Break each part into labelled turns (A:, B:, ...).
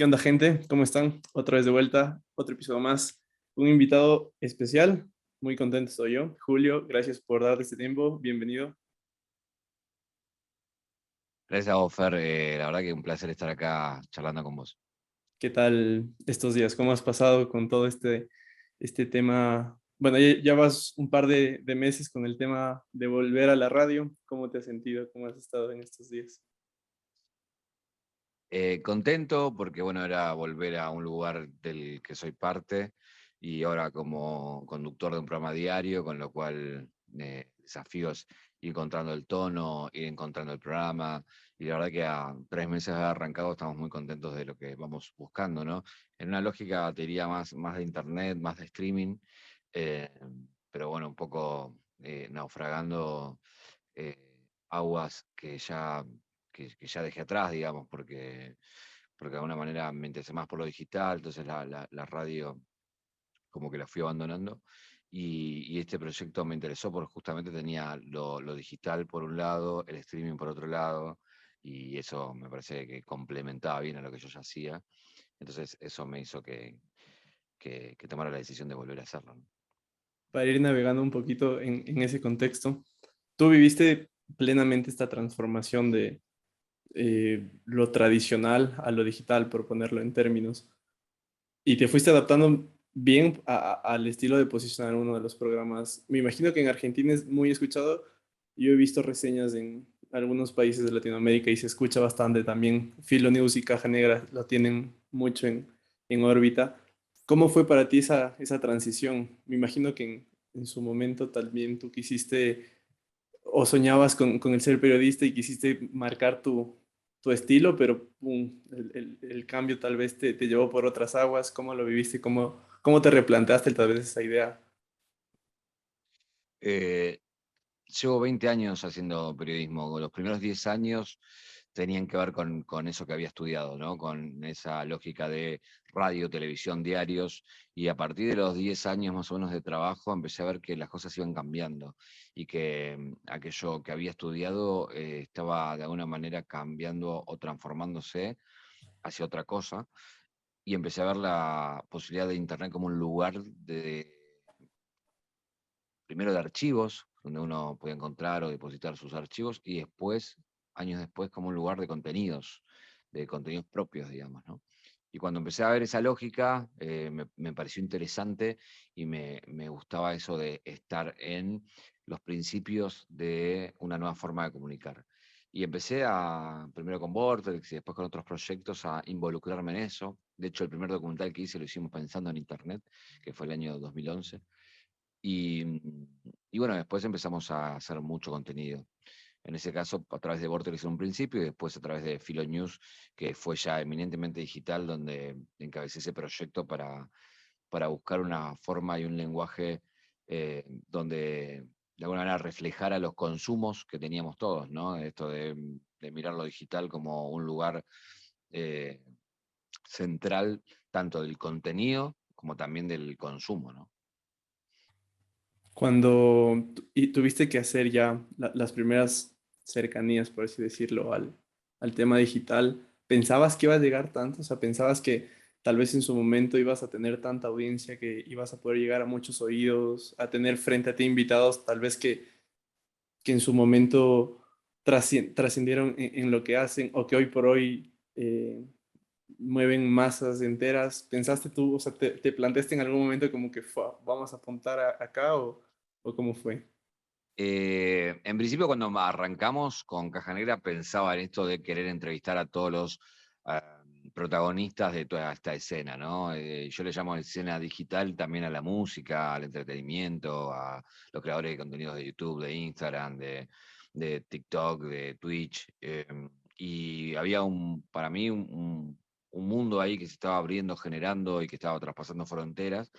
A: ¿Qué onda, gente? ¿Cómo están? Otra vez de vuelta, otro episodio más. Un invitado especial. Muy contento estoy yo. Julio, gracias por darte este tiempo. Bienvenido.
B: Gracias a vos, Fer. La verdad que un placer estar acá charlando con vos.
A: ¿Qué tal estos días? ¿Cómo has pasado con todo este tema? Bueno, ya vas un par de meses con el tema de volver a la radio. ¿Cómo te has sentido? ¿Cómo has estado en estos días?
B: Contento porque, bueno, era volver a un lugar del que soy parte y ahora como conductor de un programa diario, con lo cual desafíos ir encontrando el tono, ir encontrando el programa y la verdad que a 3 meses de haber arrancado estamos muy contentos de lo que vamos buscando, ¿no? En una lógica, te diría, más de internet, más de streaming, eh, pero bueno, un poco naufragando eh, aguas que ya dejé atrás, digamos, porque de alguna manera me interesé más por lo digital, entonces la radio como que la fui abandonando. Y este proyecto me interesó porque justamente tenía lo digital por un lado, el streaming por otro lado, y eso me parece que complementaba bien a lo que yo ya hacía. Entonces eso me hizo que tomara la decisión de volver a hacerlo, ¿no?
A: Para ir navegando un poquito en ese contexto, ¿tú viviste plenamente esta transformación de lo tradicional a lo digital, por ponerlo en términos? Y te fuiste adaptando bien al estilo de posicionar uno de los programas. Me imagino que en Argentina es muy escuchado. Yo he visto reseñas en algunos países de Latinoamérica y se escucha bastante también. Filo News y Caja Negra lo tienen mucho en órbita. ¿Cómo fue para ti esa transición? Me imagino que en su momento también tú quisiste o soñabas con el ser periodista y quisiste marcar tu estilo, pero pum, el cambio tal vez te llevó por otras aguas. ¿Cómo lo viviste? ¿Cómo te replanteaste tal vez esa idea?
B: Eh, Llevo 20 años haciendo periodismo. Los primeros 10 años tenían que ver con eso que había estudiado, ¿no? Con esa lógica de radio, televisión, diarios. Y a partir de los 10 años más o menos de trabajo empecé a ver que las cosas iban cambiando y que aquello que había estudiado estaba de alguna manera cambiando o transformándose hacia otra cosa. Y empecé a ver la posibilidad de Internet como un lugar primero de archivos, donde uno puede encontrar o depositar sus archivos, y después, años después, como un lugar de contenidos propios, digamos, ¿no? Y cuando empecé a ver esa lógica, me pareció interesante y me gustaba eso de estar en los principios de una nueva forma de comunicar. Y empecé primero con Vortex y después con otros proyectos, a involucrarme en eso. De hecho, el primer documental que hice lo hicimos pensando en Internet, que fue el año 2011. Y, y bueno, después empezamos a hacer mucho contenido. En ese caso, a través de Vortex en un principio y después a través de Philo News, que fue ya eminentemente digital, donde encabecé ese proyecto para buscar una forma y un lenguaje donde de alguna manera reflejara los consumos que teníamos todos, ¿no? Esto de mirar lo digital como un lugar eh, central tanto del contenido como también del consumo, ¿no?
A: Cuando y tuviste que hacer ya las primeras cercanías, por así decirlo, al tema digital, ¿pensabas que iba a llegar tanto? O sea, ¿pensabas que tal vez en su momento ibas a tener tanta audiencia que ibas a poder llegar a muchos oídos, a tener frente a ti invitados, tal vez que en su momento trascendieron en lo que hacen o que hoy por hoy mueven masas enteras? ¿Pensaste tú, o sea, te planteaste en algún momento como que "Fua, vamos a apuntar acá o cómo fue?
B: En principio, cuando arrancamos con Caja Negra, pensaba en esto de querer entrevistar a todos los protagonistas de toda esta escena, ¿no? Yo le llamo escena digital también a la música, al entretenimiento, a los creadores de contenidos de YouTube, de Instagram, de TikTok, de Twitch. Y había para mí un mundo ahí que se estaba abriendo, generando y que estaba traspasando fronteras.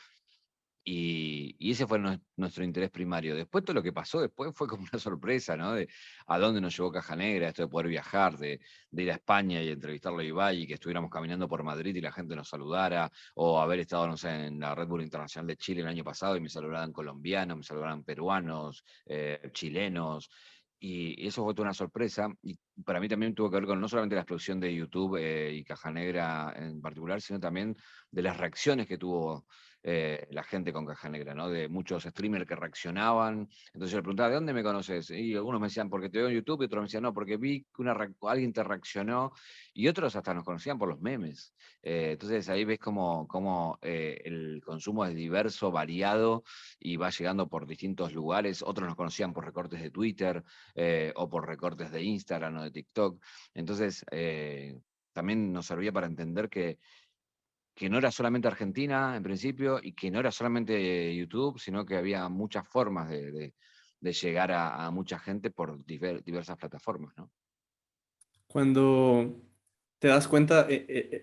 B: Y ese fue nuestro interés primario. Después todo lo que pasó después fue como una sorpresa, ¿no? De a dónde nos llevó Caja Negra, esto de poder viajar, de ir a España y entrevistarlo a Ibai y que estuviéramos caminando por Madrid y la gente nos saludara, o haber estado, no sé, en la Red Bull Internacional de Chile el año pasado y me saludaran colombianos, me saludaran peruanos, chilenos, y eso fue toda una sorpresa. Y para mí también tuvo que ver con no solamente la explosión de YouTube y Caja Negra en particular, sino también de las reacciones que tuvo la gente con Caja Negra, ¿no? De muchos streamers que reaccionaban. Entonces yo le preguntaba, ¿de dónde me conoces? Y algunos me decían, porque te veo en YouTube, y otros me decían, no, porque vi que alguien te reaccionó, y otros hasta nos conocían por los memes. Entonces ahí ves cómo el consumo es diverso, variado, y va llegando por distintos lugares. Otros nos conocían por recortes de Twitter, o por recortes de Instagram o de TikTok. Entonces, también nos servía para entender que no era solamente Argentina en principio y que no era solamente YouTube, sino que había muchas formas de llegar a mucha gente por diversas plataformas, ¿no?
A: Cuando te das cuenta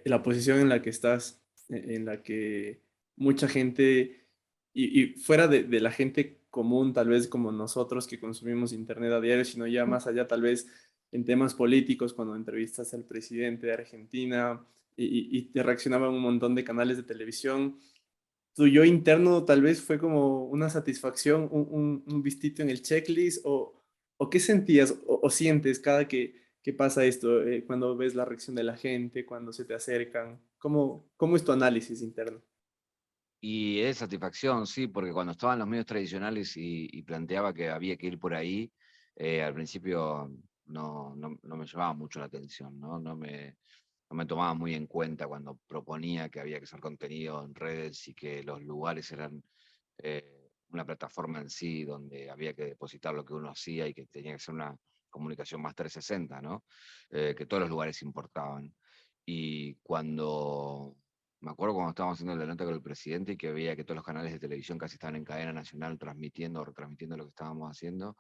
A: la posición en la que estás, en la que mucha gente, y fuera de la gente común, tal vez como nosotros que consumimos internet a diario, sino ya más allá, tal vez en temas políticos, cuando entrevistas al presidente de Argentina y te reaccionaban un montón de canales de televisión, tu yo interno tal vez fue como una satisfacción, un vistito en el checklist, o qué sentías o sientes cada que pasa esto, cuando ves la reacción de la gente, cuando se te acercan, ¿cómo es tu análisis interno?
B: Y es satisfacción, sí, porque cuando estaban los medios tradicionales y planteaba que había que ir por ahí, al principio no me llamaba mucho la atención, ¿no? No me tomaba muy en cuenta cuando proponía que había que hacer contenido en redes y que los lugares eran una plataforma en sí donde había que depositar lo que uno hacía y que tenía que ser una comunicación más 360, ¿no? Que todos los lugares importaban. Y cuando me acuerdo cuando estábamos haciendo la nota con el presidente y que veía que todos los canales de televisión casi estaban en cadena nacional transmitiendo o retransmitiendo lo que estábamos haciendo,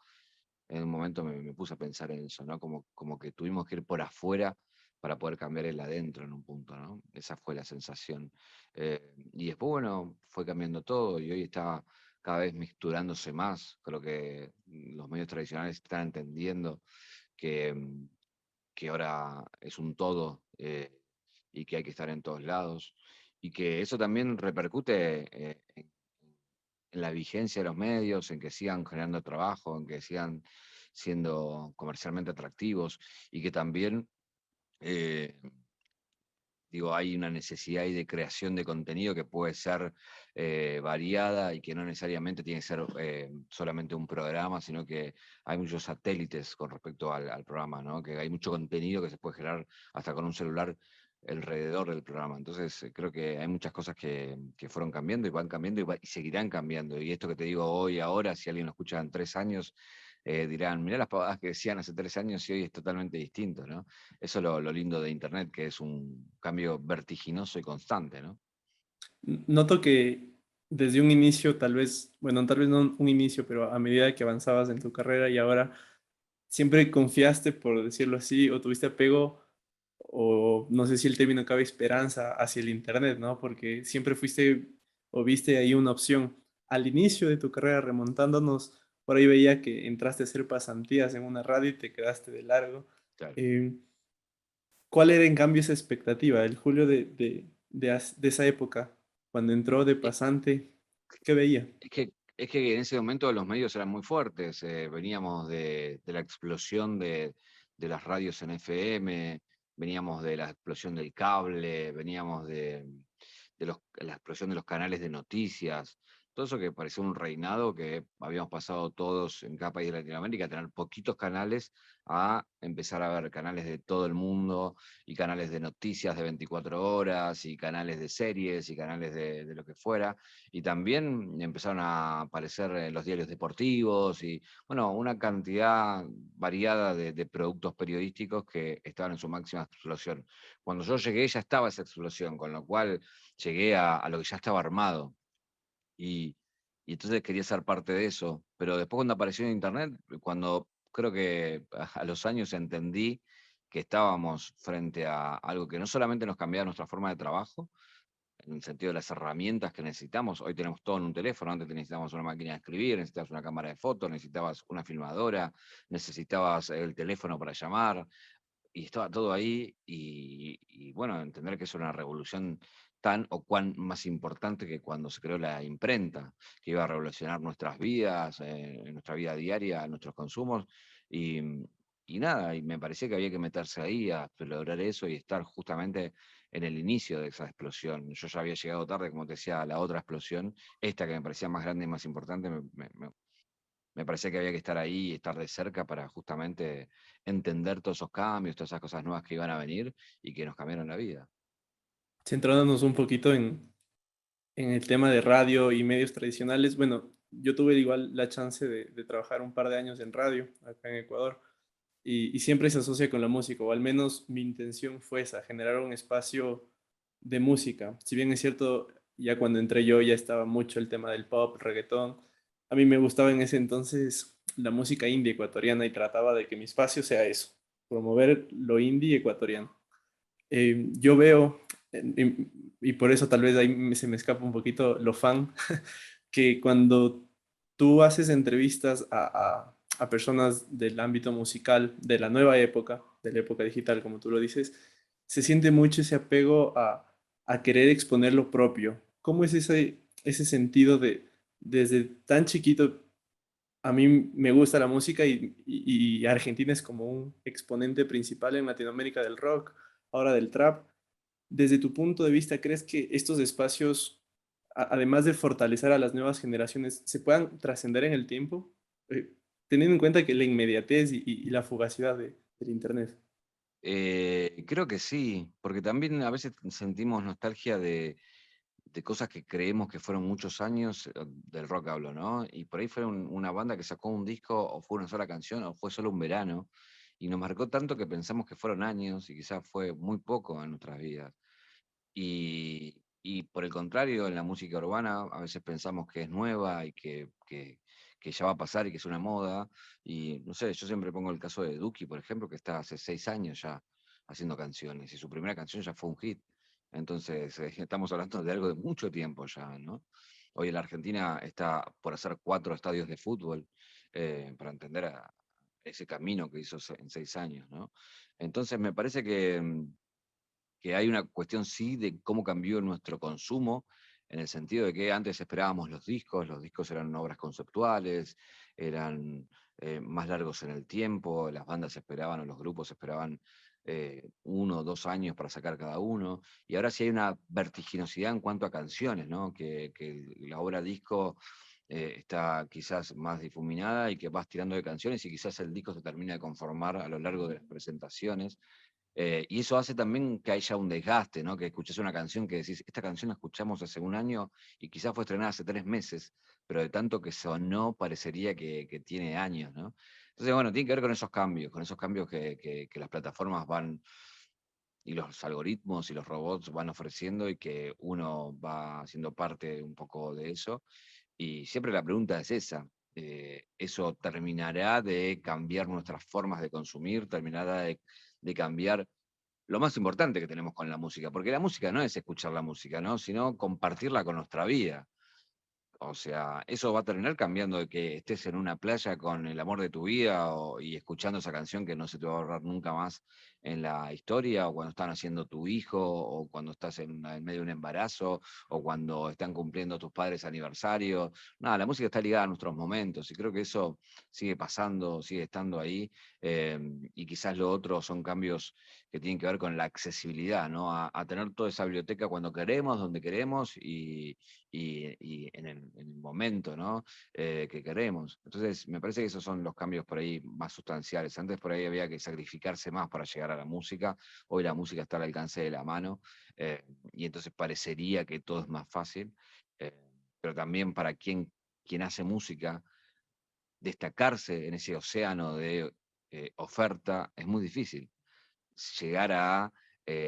B: en un momento me puse a pensar en eso, ¿no? Como que tuvimos que ir por afuera para poder cambiar el adentro en un punto, ¿no? Esa fue la sensación. Y después, bueno, fue cambiando todo y hoy está cada vez mixturándose más. Creo que los medios tradicionales están entendiendo que, que ahora es un todo y que hay que estar en todos lados y que eso también repercute en la vigencia de los medios, en que sigan generando trabajo, en que sigan siendo comercialmente atractivos y que también, eh, digo, hay una necesidad ahí de creación de contenido que puede ser variada y que no necesariamente tiene que ser solamente un programa, sino que hay muchos satélites con respecto al programa, ¿no? Que hay mucho contenido que se puede generar hasta con un celular alrededor del programa. Entonces, creo que hay muchas cosas que fueron cambiando y van cambiando y seguirán cambiando. Y esto que te digo hoy, ahora, si alguien lo escucha en 3 años, dirán, mirá las pavadas que decían hace 3 años y hoy es totalmente distinto, ¿no? Eso es lo lindo de Internet, que es un cambio vertiginoso y constante, ¿no?
A: Noto que desde un inicio, bueno, tal vez no un inicio, pero a medida que avanzabas en tu carrera y ahora siempre confiaste, por decirlo así, o tuviste apego, o no sé si el término cabe, esperanza hacia el Internet, ¿no? Porque siempre fuiste o viste ahí una opción. Al inicio de tu carrera, remontándonos, por ahí veía que entraste a hacer pasantías en una radio y te quedaste de largo.
B: Claro.
A: Eh, ¿Cuál era en cambio esa expectativa? El Julio de esa época, cuando entró de
B: Eh,
A: pasante, ¿qué veía?
B: es que en ese momento los medios eran muy fuertes, veníamos de la explosión de las radios en FM, veníamos de la explosión del cable, veníamos de la explosión de los canales de noticias, todo eso que parecía un reinado que habíamos pasado todos en cada país de Latinoamérica, a tener poquitos canales, a empezar a ver canales de todo el mundo y canales de noticias de 24 horas y canales de series y canales de lo que fuera. Y también empezaron a aparecer los diarios deportivos y, bueno, una cantidad variada de productos periodísticos que estaban en su máxima explosión. Cuando yo llegué ya estaba esa explosión, con lo cual llegué a lo que ya estaba armado. Y, y entonces quería ser parte de eso. Pero después cuando apareció en Internet, cuando creo que a los años entendí que estábamos frente a algo que no solamente nos cambiaba nuestra forma de trabajo, en el sentido de las herramientas que necesitamos. Hoy tenemos todo en un teléfono, antes necesitábamos una máquina de escribir, necesitabas una cámara de fotos, necesitabas una filmadora, necesitabas el teléfono para llamar, y estaba todo ahí, y bueno, entender que es una revolución tan o cuán más importante que cuando se creó la imprenta, que iba a revolucionar nuestras vidas, nuestra vida diaria, nuestros consumos, y, y nada, y me parecía que había que meterse ahí a lograr eso y estar justamente en el inicio de esa explosión. Yo ya había llegado tarde, como te decía, a la otra explosión, esta que me parecía más grande y más importante, me parecía que había que estar ahí y estar de cerca para justamente entender todos esos cambios, todas esas cosas nuevas que iban a venir y que nos cambiaron la vida.
A: Centrándonos un poquito en el tema de radio y medios tradicionales, bueno, yo tuve igual la chance de trabajar un par de años en radio acá en Ecuador y siempre se asocia con la música, o al menos mi intención fue esa, generar un espacio de música. Si bien es cierto, ya cuando entré yo ya estaba mucho el tema del pop, reggaetón, a mí me gustaba en ese entonces la música indie ecuatoriana y trataba de que mi espacio sea eso, promover lo indie ecuatoriano. Yo veo, y por eso tal vez ahí se me escapa un poquito lo fan, que cuando tú haces entrevistas a personas del ámbito musical, de la nueva época, de la época digital, como tú lo dices, se siente mucho ese apego a querer exponer lo propio. ¿Cómo es ese sentido de, desde tan chiquito, a mí me gusta la música y Argentina es como un exponente principal en Latinoamérica del rock, ahora del trap? Desde tu punto de vista, ¿crees que estos espacios, además de fortalecer a las nuevas generaciones, se puedan trascender en el tiempo? Teniendo en cuenta que la inmediatez y la fugacidad del Internet.
B: Creo que sí, porque también a veces sentimos nostalgia de cosas que creemos que fueron muchos años, del rock hablo, ¿no? Y por ahí fue una banda que sacó un disco, o fue una sola canción, o fue solo un verano, y nos marcó tanto que pensamos que fueron años y quizás fue muy poco en nuestras vidas. Y por el contrario, en la música urbana a veces pensamos que es nueva y que ya va a pasar y que es una moda. Y no sé, yo siempre pongo el caso de Duki, por ejemplo, que está hace 6 años ya haciendo canciones y su primera canción ya fue un hit. Entonces, estamos hablando de algo de mucho tiempo ya, ¿no? Hoy en la Argentina está por hacer 4 estadios de fútbol, para entender ese camino que hizo en 6 años, ¿no? Entonces, me parece que hay una cuestión sí de cómo cambió nuestro consumo, en el sentido de que antes esperábamos los discos eran obras conceptuales, eran más largos en el tiempo, las bandas esperaban o los grupos esperaban 1 o 2 años para sacar cada uno, y ahora sí hay una vertiginosidad en cuanto a canciones, ¿no? Que la obra disco está quizás más difuminada y que vas tirando de canciones y quizás el disco se termina de conformar a lo largo de las presentaciones. Y eso hace también que haya un desgaste, ¿no? Que escuches una canción que decís, esta canción la escuchamos hace un año y quizás fue estrenada hace 3 meses, pero de tanto que sonó parecería que tiene años, ¿no? Entonces, bueno, tiene que ver con esos cambios que las plataformas van y los algoritmos y los robots van ofreciendo y que uno va siendo parte un poco de eso. Y siempre la pregunta es esa. ¿Eso terminará de cambiar nuestras formas de consumir? ¿Terminará de cambiar lo más importante que tenemos con la música? Porque la música no es escuchar la música, ¿no? Sino compartirla con nuestra vida. O sea, eso va a terminar cambiando de que estés en una playa con el amor de tu vida y escuchando esa canción que no se te va a borrar nunca más en la historia, o cuando están haciendo tu hijo, o cuando estás en medio de un embarazo, o cuando están cumpliendo tus padres aniversario. Nada, la música está ligada a nuestros momentos y creo que eso sigue pasando, sigue estando ahí. Y quizás lo otro son cambios que tienen que ver con la accesibilidad, ¿no? A tener toda esa biblioteca cuando queremos, donde queremos y en el momento, ¿no? Que queremos. Entonces, me parece que esos son los cambios por ahí más sustanciales. Antes por ahí había que sacrificarse más para llegar a la música, hoy la música está al alcance de la mano, y entonces parecería que todo es más fácil, eh, pero también para quien hace música, destacarse en ese océano de oferta es muy difícil. Llegar a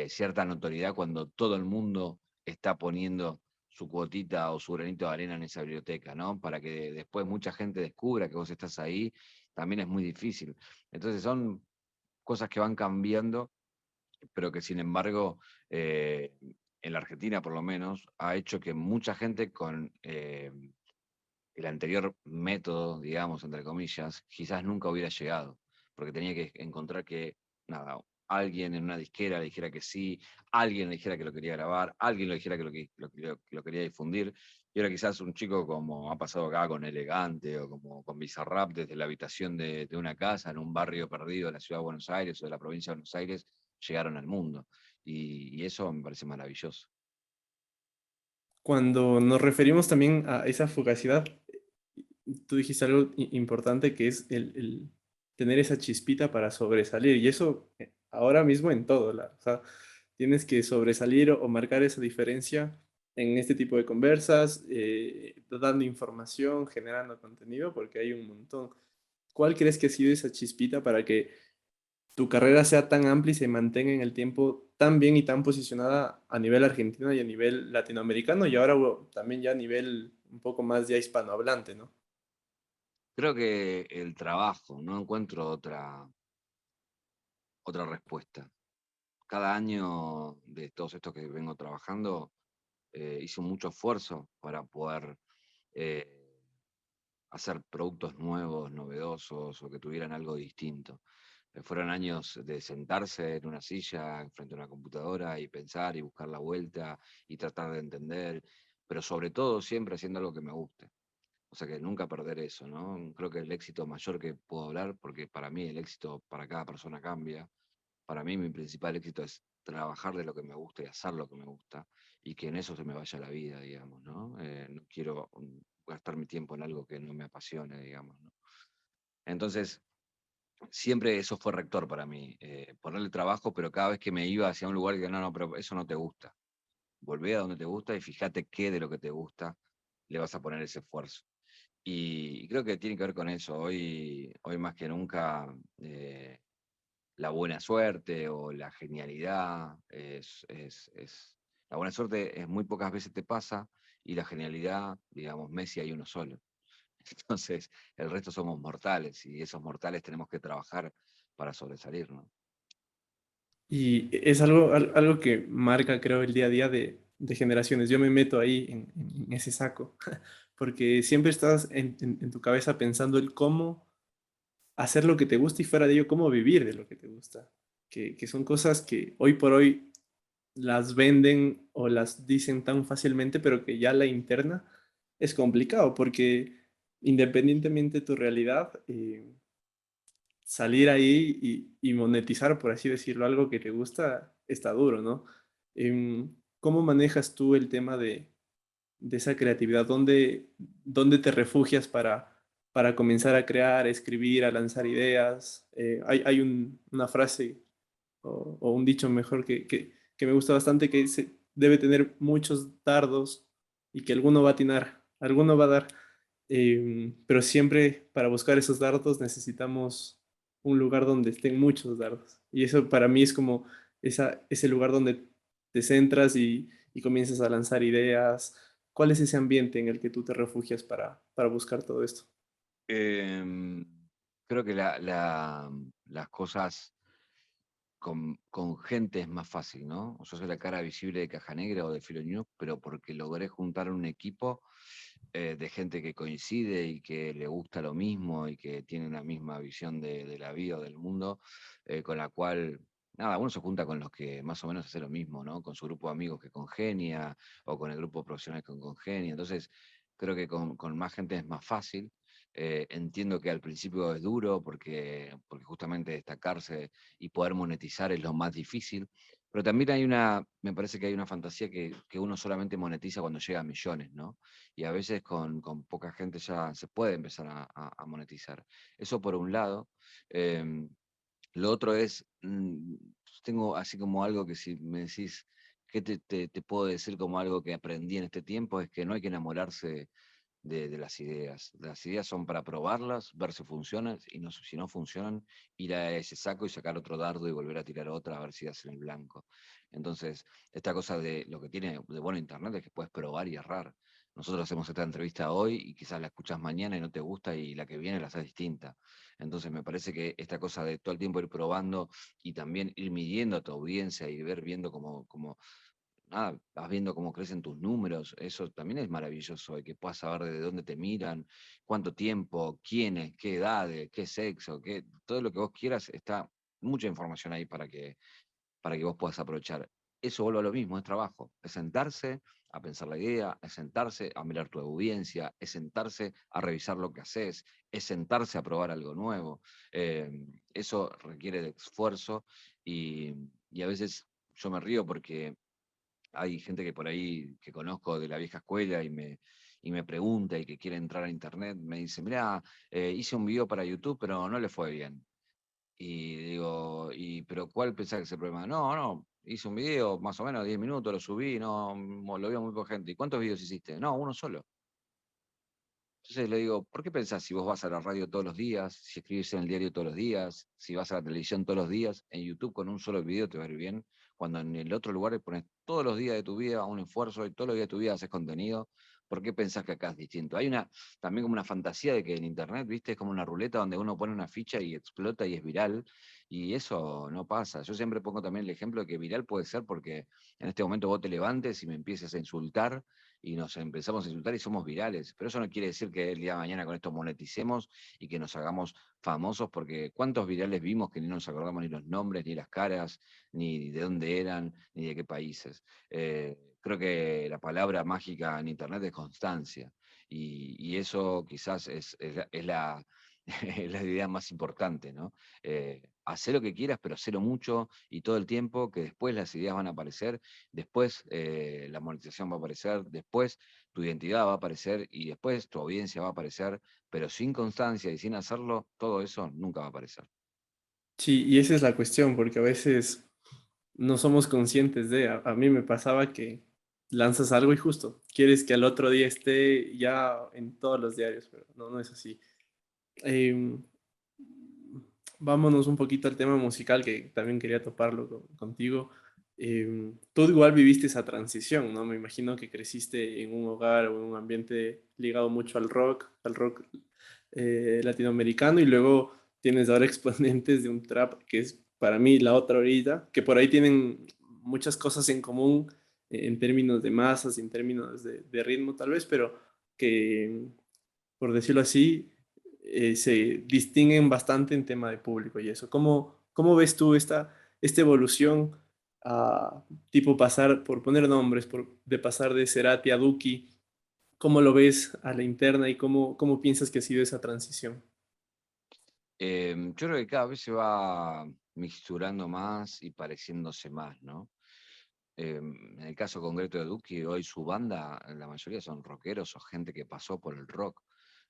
B: cierta notoriedad cuando todo el mundo está poniendo su cuotita o su granito de arena en esa biblioteca, ¿no? Para que después mucha gente descubra que vos estás ahí, también es muy difícil. Entonces son cosas que van cambiando, pero que sin embargo, en la Argentina por lo menos, ha hecho que mucha gente con el anterior método, digamos, entre comillas, quizás nunca hubiera llegado, porque tenía que encontrar que, nada, alguien en una disquera le dijera que sí, alguien le dijera que lo quería grabar, alguien le dijera que lo quería difundir. Y ahora quizás un chico como ha pasado acá con Elegante o como con Bizarrap desde la habitación de una casa en un barrio perdido de la ciudad de Buenos Aires o de la provincia de Buenos Aires, llegaron al mundo. Y eso me parece maravilloso.
A: Cuando nos referimos también a esa fugacidad, tú dijiste algo importante que es el tener esa chispita para sobresalir. Y eso ahora mismo en todo, o sea, tienes que sobresalir o marcar esa diferencia en este tipo de conversas, dando información, generando contenido, porque hay un montón. ¿Cuál crees que ha sido esa chispita para que tu carrera sea tan amplia y se mantenga en el tiempo tan bien y tan posicionada a nivel argentino y a nivel latinoamericano y ahora bueno, también ya a nivel un poco más ya hispanohablante, ¿no?
B: Creo que el trabajo, no encuentro otra respuesta. Cada año de todos estos que vengo trabajando, hice mucho esfuerzo para poder eh, hacer productos nuevos, novedosos o que tuvieran algo distinto. Fueron años de sentarse en una silla, frente a una computadora y pensar y buscar la vuelta y tratar de entender, pero sobre todo siempre haciendo algo que me guste. O sea que nunca perder eso, ¿no? Creo que el éxito mayor que puedo hablar, porque para mí el éxito para cada persona cambia. Para mí mi principal éxito es trabajar de lo que me gusta y hacer lo que me gusta y que en eso se me vaya la vida, digamos, ¿no? No quiero gastar mi tiempo en algo que no me apasione, digamos, ¿no? Entonces, siempre eso fue rector para mí, ponerle trabajo, pero cada vez que me iba hacia un lugar que no, no, pero eso no te gusta. Volvé a donde te gusta y fíjate qué de lo que te gusta le vas a poner ese esfuerzo. Y creo que tiene que ver con eso. Hoy más que nunca, la buena suerte o la genialidad la buena suerte es muy pocas veces te pasa y la genialidad, digamos, Messi hay uno solo. Entonces, el resto somos mortales y esos mortales tenemos que trabajar para sobresalir, ¿no?
A: Y es algo, algo que marca, creo, el día a día de generaciones. Yo me meto ahí en ese saco, porque siempre estás en tu cabeza pensando el cómo hacer lo que te gusta y fuera de ello, cómo vivir de lo que te gusta. Que son cosas que hoy por hoy las venden o las dicen tan fácilmente, pero que ya la interna es complicado, porque independientemente de tu realidad, salir ahí y monetizar, por así decirlo, algo que te gusta, está duro, ¿no? ¿Cómo manejas tú el tema de esa creatividad? ¿Dónde te refugias para comenzar a crear, a escribir, a lanzar ideas? Hay una frase o un dicho mejor que me gusta bastante que dice, debe tener muchos dardos y que alguno va a atinar, alguno va a dar. Pero siempre para buscar esos dardos necesitamos un lugar donde estén muchos dardos. Y eso para mí es como ese lugar donde te centras y comienzas a lanzar ideas. ¿Cuál es ese ambiente en el que tú te refugias para buscar todo esto?
B: Em, Creo que las cosas con gente es más fácil, ¿no? Yo soy la cara visible de Caja Negra o de Filo News, pero porque logré juntar un equipo de gente que coincide y que le gusta lo mismo y que tiene la misma visión de la vida o del mundo, con la cual, nada, uno se junta con los que más o menos hace lo mismo, ¿no? Con su grupo de amigos que congenia o con el grupo profesional que congenia. Entonces, creo que con más gente es más fácil. Entiendo que al principio es duro porque justamente destacarse y poder monetizar es lo más difícil, pero también me parece que hay una fantasía que uno solamente monetiza cuando llega a millones, ¿no? Y a veces con poca gente ya se puede empezar a monetizar. Eso por un lado. Em, lo otro es, tengo así como algo que si me decís, ¿qué te puedo decir como algo que aprendí en este tiempo? Es que no hay que enamorarse de las ideas. Las ideas son para probarlas, ver si funcionan, y no, si no funcionan, ir a ese saco y sacar otro dardo y volver a tirar otra a ver si hacen el blanco. Entonces, esta cosa de lo que tiene de bueno Internet es que puedes probar y errar. Nosotros hacemos esta entrevista hoy y quizás la escuchas mañana y no te gusta y la que viene la haces distinta. Entonces me parece que esta cosa de todo el tiempo ir probando y también ir midiendo a tu audiencia y ver viendo cómo nada, vas viendo cómo crecen tus números, eso también es maravilloso, y que puedas saber de dónde te miran, cuánto tiempo, quiénes, qué edades, qué sexo, todo lo que vos quieras está mucha información ahí para que vos puedas aprovechar. Eso vuelve a lo mismo, es trabajo, es sentarse a pensar la idea, es sentarse a mirar tu audiencia, es sentarse a revisar lo que haces, es sentarse a probar algo nuevo. Eso requiere de esfuerzo y, y a veces yo me río porque hay gente que por ahí que conozco de la vieja escuela y me pregunta y que quiere entrar a internet, me dice, mira, hice un video para YouTube, pero no le fue bien. Y digo, pero ¿cuál pensás que es el problema? No, no, hice un video, más o menos 10 minutos, lo subí, no, lo vio muy poca gente. ¿Y cuántos videos hiciste? No, uno solo. Entonces le digo, ¿por qué pensás si vos vas a la radio todos los días, si escribís en el diario todos los días, si vas a la televisión todos los días, en YouTube con un solo video te va a ir bien, cuando en el otro lugar le pones todos los días de tu vida un esfuerzo y todos los días de tu vida haces contenido? ¿Por qué pensás que acá es distinto? Hay también como una fantasía de que en internet, viste, es como una ruleta donde uno pone una ficha y explota y es viral, y eso no pasa. Yo siempre pongo también el ejemplo de que viral puede ser porque en este momento vos te levantes y me empieces a insultar y nos empezamos a insultar y somos virales. Pero eso no quiere decir que el día de mañana con esto moneticemos y que nos hagamos famosos, porque ¿cuántos virales vimos que ni nos acordamos ni los nombres, ni las caras, ni de dónde eran, ni de qué países? Creo que la palabra mágica en Internet es constancia. Y eso quizás es la, es la idea más importante, ¿no? Hacer lo que quieras, pero hacerlo mucho y todo el tiempo, que después las ideas van a aparecer, después la monetización va a aparecer, después tu identidad va a aparecer y después tu audiencia va a aparecer, pero sin constancia y sin hacerlo, todo eso nunca va a aparecer.
A: Sí, y esa es la cuestión, porque a veces no somos conscientes a mí me pasaba que lanzas algo y justo quieres que al otro día esté ya en todos los diarios, pero no, no es así. Em, Vámonos un poquito al tema musical, que también quería toparlo contigo. Tú igual viviste esa transición, ¿no? Me imagino que creciste en un hogar o en un ambiente ligado mucho al rock latinoamericano, y luego tienes ahora exponentes de un trap que es para mí la otra orilla, que por ahí tienen muchas cosas en común en términos de masas, en términos de ritmo tal vez, pero que, por decirlo así, se distinguen bastante en tema de público y eso. ¿Cómo ves tú esta evolución a tipo pasar, por poner nombres, de pasar de Cerati a Duki? ¿Cómo lo ves a la interna y cómo piensas que ha sido esa transición?
B: Yo creo que cada vez se va mixturando más y pareciéndose más, ¿no? En el caso concreto de Duki, hoy su banda, la mayoría son rockeros o gente que pasó por el rock.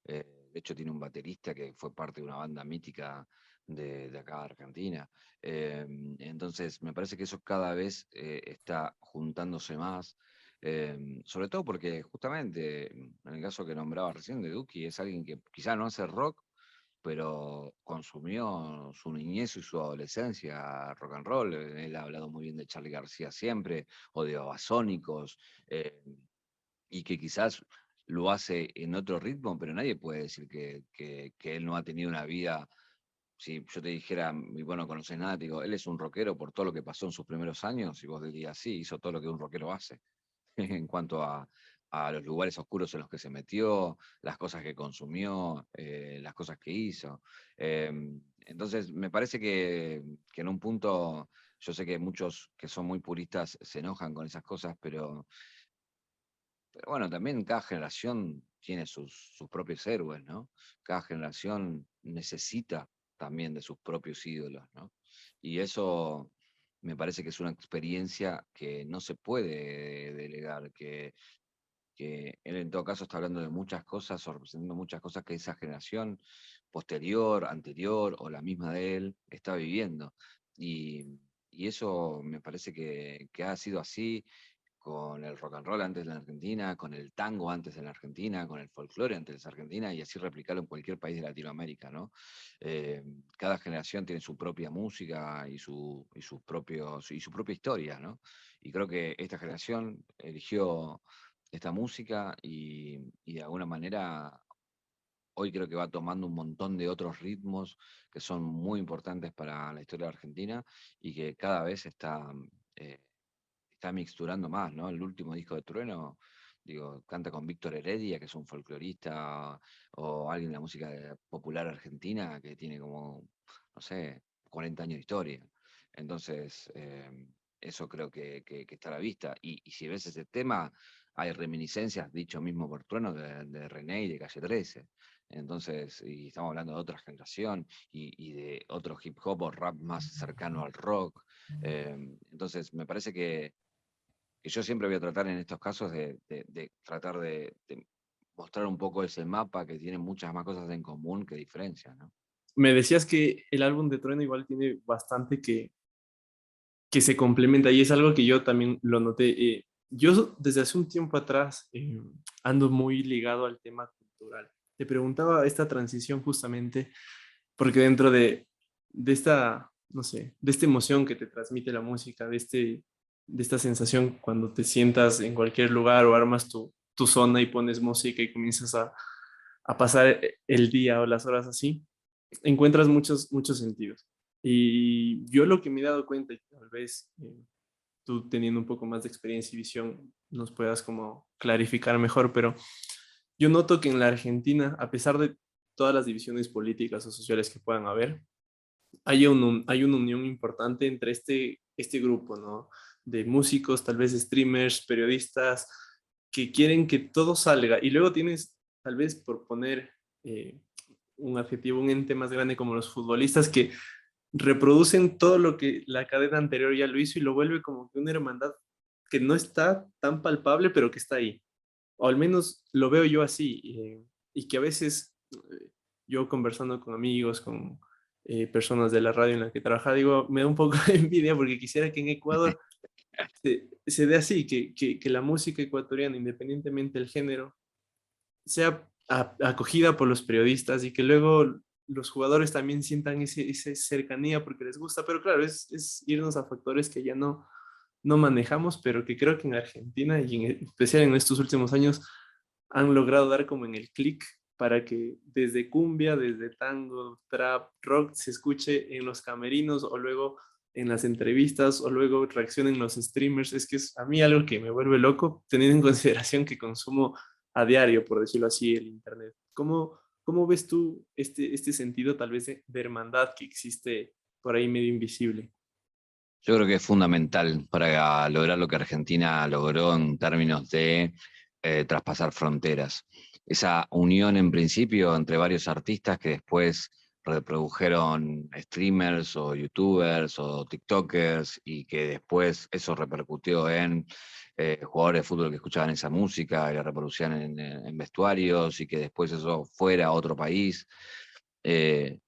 B: De hecho, tiene un baterista que fue parte de una banda mítica de acá de Argentina. Entonces, me parece que eso cada vez está juntándose más. Sobre todo porque justamente, en el caso que nombraba recién de Duki, es alguien que quizá no hace rock, pero consumió su niñez y su adolescencia rock and roll. Él ha hablado muy bien de Charly García siempre, o de Babasónicos, y que quizás lo hace en otro ritmo, pero nadie puede decir que él no ha tenido una vida. Si yo te dijera, y bueno, no conoces nada, te digo, él es un rockero por todo lo que pasó en sus primeros años, y vos dirías, sí, hizo todo lo que un rockero hace. En cuanto a los lugares oscuros en los que se metió, las cosas que consumió, las cosas que hizo. Entonces, me parece que en un punto, yo sé que muchos que son muy puristas se enojan con esas cosas, pero bueno, también cada generación tiene sus propios héroes, ¿no? Cada generación necesita también de sus propios ídolos, ¿no? Y eso me parece que es una experiencia que no se puede delegar, que él en todo caso está hablando de muchas cosas o representando muchas cosas que esa generación posterior, anterior o la misma de él está viviendo. Y, y eso me parece que ha sido así con el rock and roll antes en la Argentina, con el tango antes en la Argentina, con el folclore antes en la Argentina, y así replicarlo en cualquier país de Latinoamérica, ¿no? Cada generación tiene su propia música y su propia historia, ¿no? Y creo que esta generación eligió esta música y de alguna manera hoy creo que va tomando un montón de otros ritmos que son muy importantes para la historia de Argentina y que cada vez eh, está mixturando más, ¿no? El último disco de Trueno, digo, canta con Víctor Heredia, que es un folclorista, o alguien de la música popular argentina que tiene como, no sé, 40 años de historia. Entonces, eso creo que está a la vista. Y si ves ese tema, hay reminiscencias, dicho mismo por Trueno, de René y de Calle 13. Entonces, y estamos hablando de otra generación y de otro hip hop o rap más cercano al rock. Entonces, me parece que yo siempre voy a tratar en estos casos de tratar de mostrar un poco ese mapa que tiene muchas más cosas en común que diferencias, ¿no?
A: Me decías que el álbum de Trueno igual tiene bastante que se complementa y es algo que yo también lo noté. Yo desde hace un tiempo atrás ando muy ligado al tema cultural. Te preguntaba esta transición justamente porque dentro de esta, no sé, de esta emoción que te transmite la música, de esta sensación cuando te sientas en cualquier lugar o armas tu zona y pones música y comienzas a pasar el día o las horas así, encuentras muchos sentidos. Y yo lo que me he dado cuenta, y tal vez tú teniendo un poco más de experiencia y visión nos puedas como clarificar mejor, pero yo noto que en la Argentina, a pesar de todas las divisiones políticas o sociales que puedan haber, hay una unión importante entre este grupo, ¿no? De músicos, tal vez streamers, periodistas, que quieren que todo salga. Y luego tienes, tal vez por poner eh, un adjetivo, un ente más grande como los futbolistas que reproducen todo lo que la cadena anterior ya lo hizo y lo vuelve como que una hermandad que no está tan palpable, pero que está ahí. O al menos lo veo yo así. Y que a veces yo conversando con amigos, con personas de la radio en la que trabaja, digo, me da un poco de envidia porque quisiera que en Ecuador se dé así, que la música ecuatoriana, independientemente del género, sea acogida por los periodistas y que luego los jugadores también sientan esa cercanía porque les gusta, pero claro, es irnos a factores que ya no manejamos, pero que creo que en Argentina y en especial en estos últimos años han logrado dar como en el clic para que desde cumbia, desde tango, trap, rock se escuche en los camerinos o luego en las entrevistas o luego reaccionen los streamers. Es que es a mí algo que me vuelve loco, teniendo en consideración que consumo a diario, por decirlo así, el Internet. ¿Cómo ves tú este sentido tal vez de hermandad que existe por ahí medio invisible?
B: Yo creo que es fundamental para lograr lo que Argentina logró en términos de traspasar fronteras. Esa unión en principio entre varios artistas que después reprodujeron streamers o youtubers o tiktokers y que después eso repercutió en jugadores de fútbol que escuchaban esa música y la reproducían en vestuarios y que después eso fuera a otro país. Eh,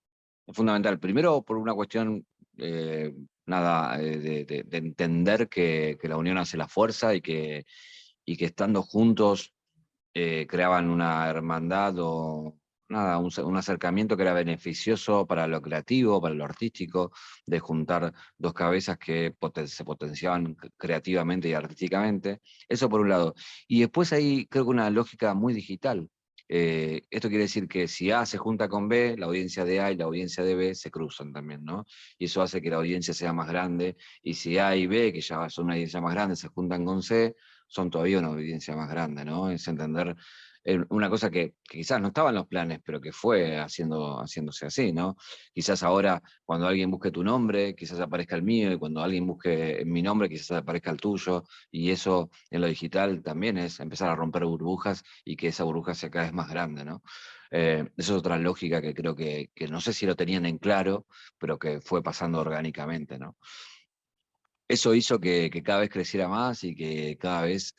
B: es fundamental. Primero, por una cuestión, nada, de entender que la unión hace la fuerza y que estando juntos creaban una hermandad o nada, un acercamiento que era beneficioso para lo creativo, para lo artístico, de juntar dos cabezas que se potenciaban creativamente y artísticamente. Eso por un lado. Y después hay, creo que una lógica muy digital. Esto quiere decir que si A se junta con B, la audiencia de A y la audiencia de B se cruzan también, ¿no? Y eso hace que la audiencia sea más grande. Y si A y B, que ya son una audiencia más grande, se juntan con C, son todavía una audiencia más grande, ¿no? Es entender una cosa que quizás no estaba en los planes, pero que fue haciéndose así, ¿no? Quizás ahora, cuando alguien busque tu nombre, quizás aparezca el mío, y cuando alguien busque mi nombre, quizás aparezca el tuyo, y eso en lo digital también es empezar a romper burbujas y que esa burbuja sea cada vez más grande, ¿no? Esa es otra lógica que creo que no sé si lo tenían en claro, pero que fue pasando orgánicamente, ¿no? Eso hizo que cada vez creciera más y que cada vez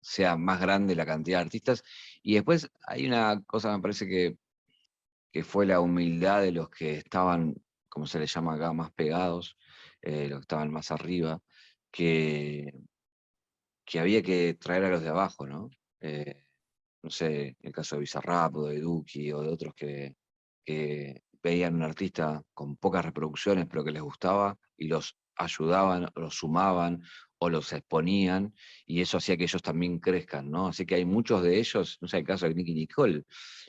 B: sea más grande la cantidad de artistas. Y después hay una cosa, me parece que fue la humildad de los que estaban, como se les llama acá, más pegados, los que estaban más arriba, que, que había que traer a los de abajo, ¿no? Eh, no sé, el caso de Bizarrap o de Duki o de otros que veían un artista con pocas reproducciones pero que les gustaba y los ayudaban, los sumaban o los exponían y eso hacía que ellos también crezcan, ¿no? Así que hay muchos de ellos, no sé, el caso de Nicky Nicole,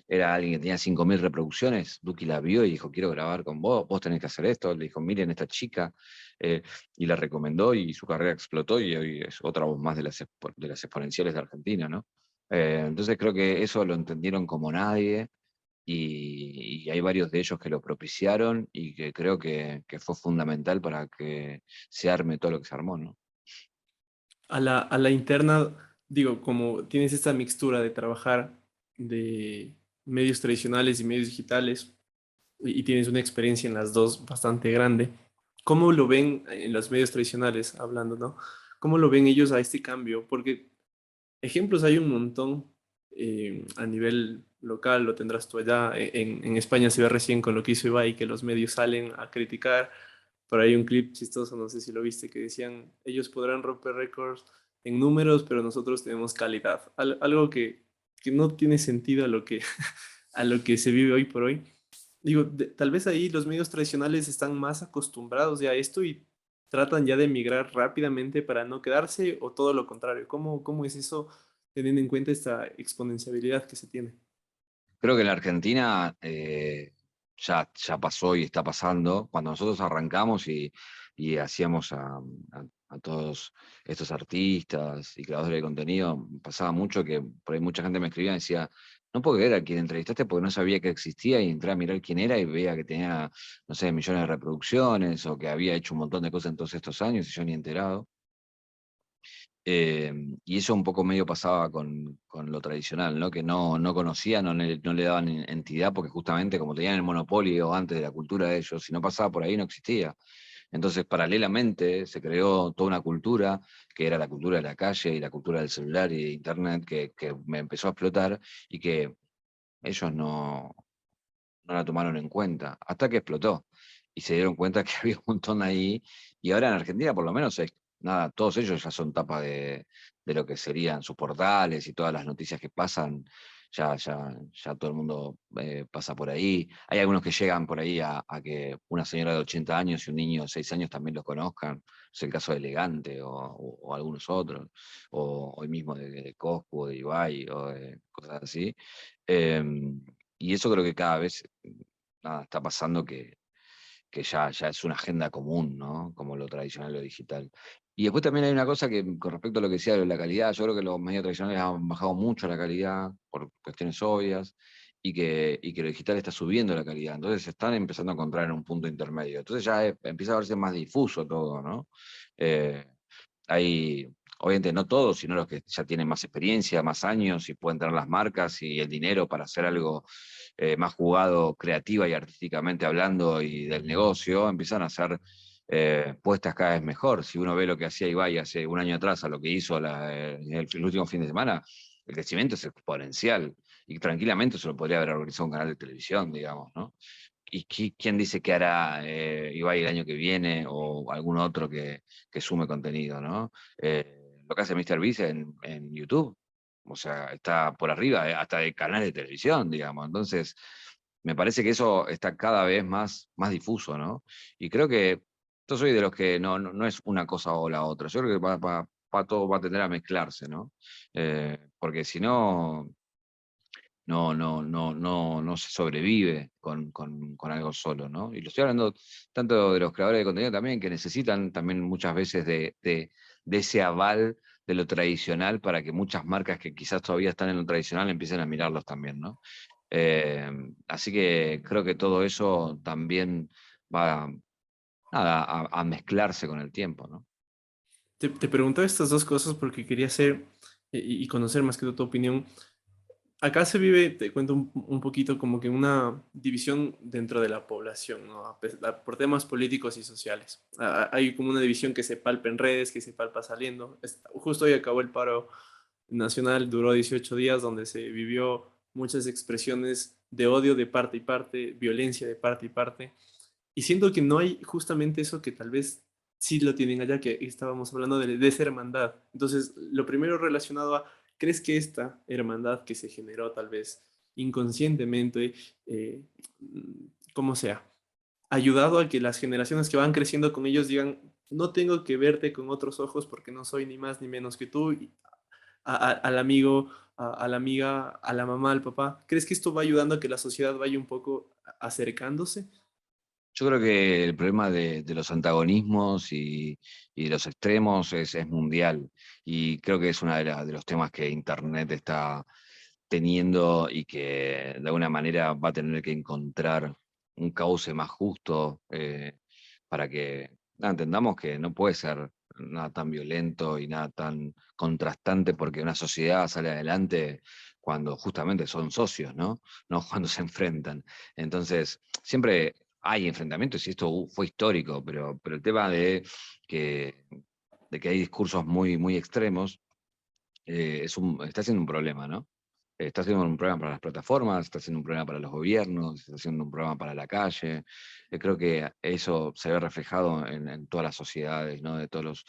B: era alguien que tenía 5.000 reproducciones, Duki la vio y dijo, quiero grabar con vos, vos tenés que hacer esto, le dijo, miren esta chica, eh, y la recomendó y su carrera explotó y hoy es otra voz más de las exponenciales de Argentina, ¿no? Entonces creo que eso lo entendieron como nadie y hay varios de ellos que lo propiciaron y que creo que fue fundamental para que se arme todo lo que se armó, ¿no?
A: A la interna, digo, como tienes esta mixtura de trabajar de medios tradicionales y medios digitales y tienes una experiencia en las dos bastante grande, ¿cómo lo ven en los medios tradicionales, hablando, ¿no? ¿Cómo lo ven ellos a este cambio? Porque ejemplos hay un montón a nivel local, lo tendrás tú allá. En España se ve recién con lo que hizo Ibai, que los medios salen a criticar. Por ahí un clip chistoso, no sé si lo viste, que decían, ellos podrán romper récords en números, pero nosotros tenemos calidad. Algo que no tiene sentido a lo que, a lo que se vive hoy por hoy. Digo, tal vez ahí los medios tradicionales están más acostumbrados ya a esto y tratan ya de migrar rápidamente para no quedarse o todo lo contrario. ¿Cómo es eso teniendo en cuenta esta exponencialidad que se tiene?
B: Creo que en la Argentina ya pasó y está pasando. Cuando nosotros arrancamos y hacíamos a todos estos artistas y creadores de contenido, pasaba mucho que por ahí mucha gente me escribía y decía, no puedo creer a quien entrevistaste porque no sabía que existía y entré a mirar quién era y veía que tenía, no sé, millones de reproducciones o que había hecho un montón de cosas en todos estos años y yo ni enterado. Y eso un poco medio pasaba con lo tradicional, ¿no? Que no conocían, no le daban entidad, porque justamente como tenían el monopolio antes de la cultura de ellos, si no pasaba por ahí no existía. Entonces, paralelamente, se creó toda una cultura, que era la cultura de la calle y la cultura del celular y de internet, que me empezó a explotar y que ellos no la tomaron en cuenta, hasta que explotó. Y se dieron cuenta que había un montón ahí. Y ahora en Argentina, por lo menos, nada, todos ellos ya son tapa de lo que serían sus portales y todas las noticias que pasan. Ya todo el mundo pasa por ahí. Hay algunos que llegan por ahí a que una señora de 80 años y un niño de 6 años también los conozcan. Es el caso de Elegante o algunos otros. O hoy mismo de Coscu, o de Ibai, o de cosas así. Y eso creo que cada vez nada, está pasando que ya es una agenda común, ¿no? Como lo tradicional y lo digital. Y después también hay una cosa que, con respecto a lo que decía de la calidad, yo creo que los medios tradicionales han bajado mucho la calidad por cuestiones obvias y que lo digital está subiendo la calidad. Entonces se están empezando a encontrar en un punto intermedio. Entonces ya empieza a verse más difuso todo, ¿no? Eh, hay, obviamente no todos, sino los que ya tienen más experiencia, más años y pueden tener las marcas y el dinero para hacer algo más jugado creativa y artísticamente hablando y del negocio, empiezan a hacer puestas cada vez mejor. Si uno ve lo que hacía Ibai hace un año atrás a lo que hizo el último fin de semana, el crecimiento es exponencial y tranquilamente se lo podría haber organizado un canal de televisión, digamos, ¿no? ¿Y quién dice que hará Ibai el año que viene o algún otro que sume contenido, ¿no? Lo que hace MrBeast en YouTube, o sea, está por arriba, hasta de canales de televisión, digamos. Entonces, me parece que eso está cada vez más difuso, ¿no? Y creo que yo soy de los que no es una cosa o la otra. Yo creo que todo va a tender a mezclarse, ¿no? Porque si no, no se sobrevive con algo solo, ¿no? Y lo estoy hablando tanto de los creadores de contenido también, que necesitan también muchas veces de ese aval de lo tradicional para que muchas marcas que quizás todavía están en lo tradicional empiecen a mirarlos también, ¿no? Eh, Así que creo que todo eso también va nada, a mezclarse con el tiempo, ¿no?
A: Te preguntaba estas dos cosas porque quería hacer y conocer más que todo tu opinión. Acá se vive, te cuento un poquito, como que una división dentro de la población, ¿no? Por temas políticos y sociales. Hay como una división que se palpa en redes, que se palpa saliendo. Justo hoy acabó el paro nacional, duró 18 días, donde se vivió muchas expresiones de odio de parte y parte, violencia de parte y parte. Y siento que no hay justamente eso que tal vez sí lo tienen allá, que estábamos hablando de esa hermandad. Entonces, lo primero relacionado a, ¿crees que esta hermandad que se generó tal vez inconscientemente, eh, como sea, ha ayudado a que las generaciones que van creciendo con ellos digan, no tengo que verte con otros ojos porque no soy ni más ni menos que tú, y al amigo, a la amiga, a la mamá, al papá? ¿Crees que esto va ayudando a que la sociedad vaya un poco acercándose?
B: Yo creo que el problema de los antagonismos y de los extremos es mundial y creo que es uno de los temas que Internet teniendo y que de alguna manera va a tener que encontrar un cauce más justo para que entendamos que no puede ser nada tan violento y nada tan contrastante porque una sociedad sale adelante cuando justamente son socios, ¿no? No cuando se enfrentan. Entonces, siempre hay enfrentamientos y esto fue histórico, pero el tema que, de que hay discursos muy, muy extremos está siendo un problema, ¿no? Está siendo un problema para las plataformas, está siendo un problema para los gobiernos, está siendo un problema para la calle. Creo que eso se ve reflejado en todas las sociedades, ¿no? De los